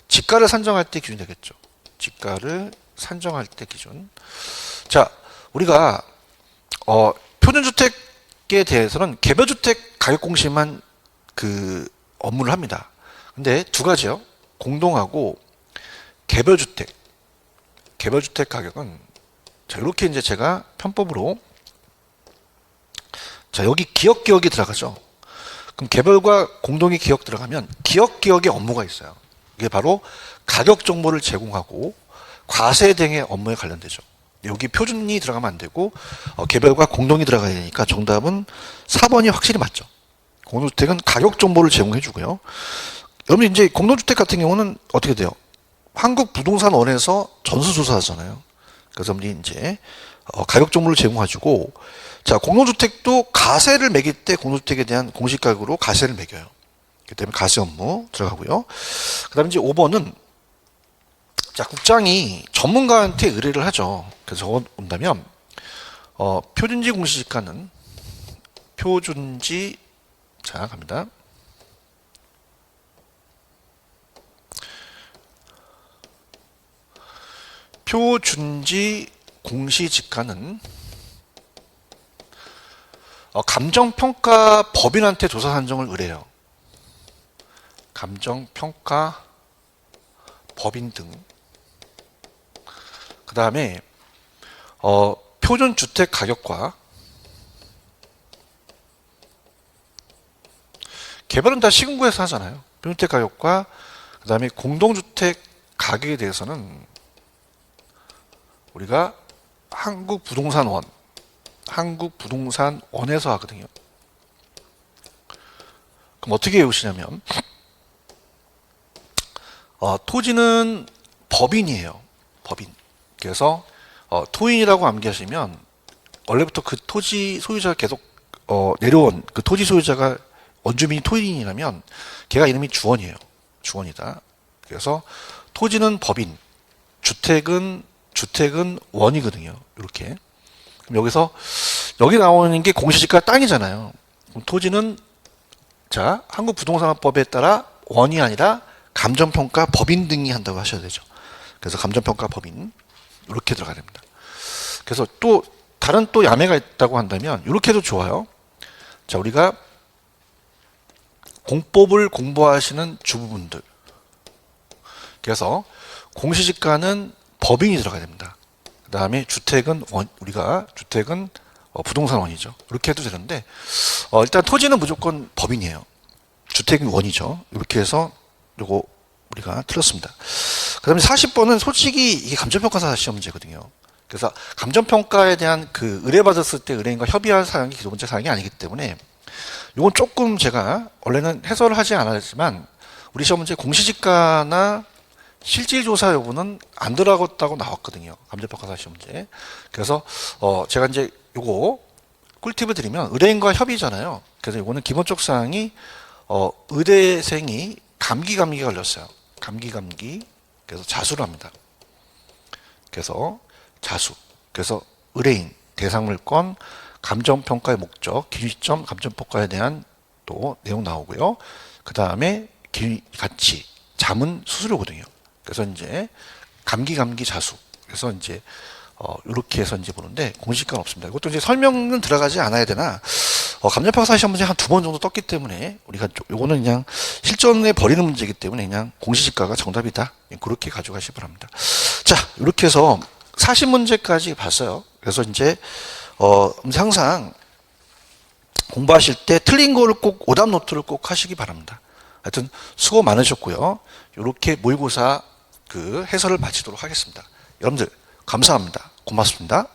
지가를 산정할 때 기준 되겠죠. 지가를 산정할 때 기준. 자, 우리가 표준주택에 대해서는 개별주택 가격공시만 그 업무를 합니다. 근데 두 가지요. 공동하고 개별주택 가격은, 자, 이렇게 이제 제가 편법으로, 자, 여기 기억이 들어가죠. 그럼 개별과 공동이 기억 들어가면 기억의 업무가 있어요. 이게 바로 가격 정보를 제공하고 과세 등의 업무에 관련되죠. 여기 표준이 들어가면 안 되고 개별과 공동이 들어가야 되니까 정답은 4번이 확실히 맞죠. 공동주택은 가격 정보를 제공해 주고요. 여러분 이제 공동주택 같은 경우는 어떻게 돼요? 한국부동산원에서 전수조사하잖아요. 그래서 우리 이제 가격 정보를 제공해주고, 자, 공동주택도 가세를 매길 때 공동주택에 대한 공시가격으로 가세를 매겨요. 그렇기 때문에 가세 업무 들어가고요. 그 다음에 이제 5번은, 자, 국장이 전문가한테 의뢰를 하죠. 그래서 본다면 표준지 공시지가는 자, 갑니다. 표준지 공시지가는 감정평가 법인한테 조사 산정을 의뢰해요. 감정평가 법인 등. 그 다음에 표준주택 가격과 개발은 다 시군구에서 하잖아요. 표준주택 가격과 그 다음에 공동주택 가격에 대해서는 우리가 한국부동산원에서 하거든요. 그럼 어떻게 외우시냐면 토지는 법인이에요. 법인. 그래서 토인이라고 암기하시면 원래부터 그 토지 소유자가 계속 내려온 그 토지 소유자가 원주민이 토인이라면 걔가 이름이 주원이에요. 주원이다. 그래서 토지는 법인, 주택은 원이거든요. 이렇게. 그럼 여기서 여기 나오는 게 공시지가 땅이잖아요. 그럼 토지는 자 한국부동산법에 따라 원이 아니라 감정평가 법인 등이 한다고 하셔야 되죠. 그래서 감정평가 법인 이렇게 들어가야 됩니다. 그래서 또 다른 또 야매가 있다고 한다면 이렇게 해도 좋아요. 자 우리가 공법을 공부하시는 주부분들 그래서 공시지가는 법인이 들어가야 됩니다. 그 다음에 주택은 부동산원이죠. 이렇게 해도 되는데 일단 토지는 무조건 법인이에요. 주택은 원이죠. 이렇게 해서 요거 우리가 틀렸습니다. 그 다음에 40번은 솔직히 이게 감정평가사 시험 문제거든요. 그래서 감정평가에 대한 그 의뢰받았을 때 의뢰인과 협의할 사항이 기본적 사항이 아니기 때문에 이건 조금 제가 원래는 해설을 하지 않았지만 우리 시험 문제 공시지가나 실질조사 여부는 안 들어갔다고 나왔거든요. 감정평가사 시험 문제. 그래서 제가 이제 요거 꿀팁을 드리면 의뢰인과 협의잖아요. 그래서 이거는 기본적 사항이 의대생이 감기가 걸렸어요. 감기. 그래서 자수를 합니다. 그래서 자수. 그래서 의뢰인, 대상물건, 감정평가의 목적, 기준시점, 감정평가에 대한 또 내용 나오고요. 그 다음에 가치, 자문, 수수료거든요. 그래서 이제 감기 자수. 그래서 이제 이렇게 해서 이제 보는데 공시지가는 없습니다. 이것도 이제 설명은 들어가지 않아야 되나. 감정평가 시험 문제 한 2번 정도 떴기 때문에 우리가 요거는 그냥 실전에 버리는 문제이기 때문에 그냥 공시지가가 정답이다. 그렇게 가져가시기 바랍니다. 자, 이렇게 해서 40문제까지 봤어요. 그래서 이제 항상 공부하실 때 틀린 거를 꼭 오답 노트를 꼭 하시기 바랍니다. 하여튼 수고 많으셨고요. 이렇게 모의고사 그 해설을 마치도록 하겠습니다. 여러분들 감사합니다. 고맙습니다.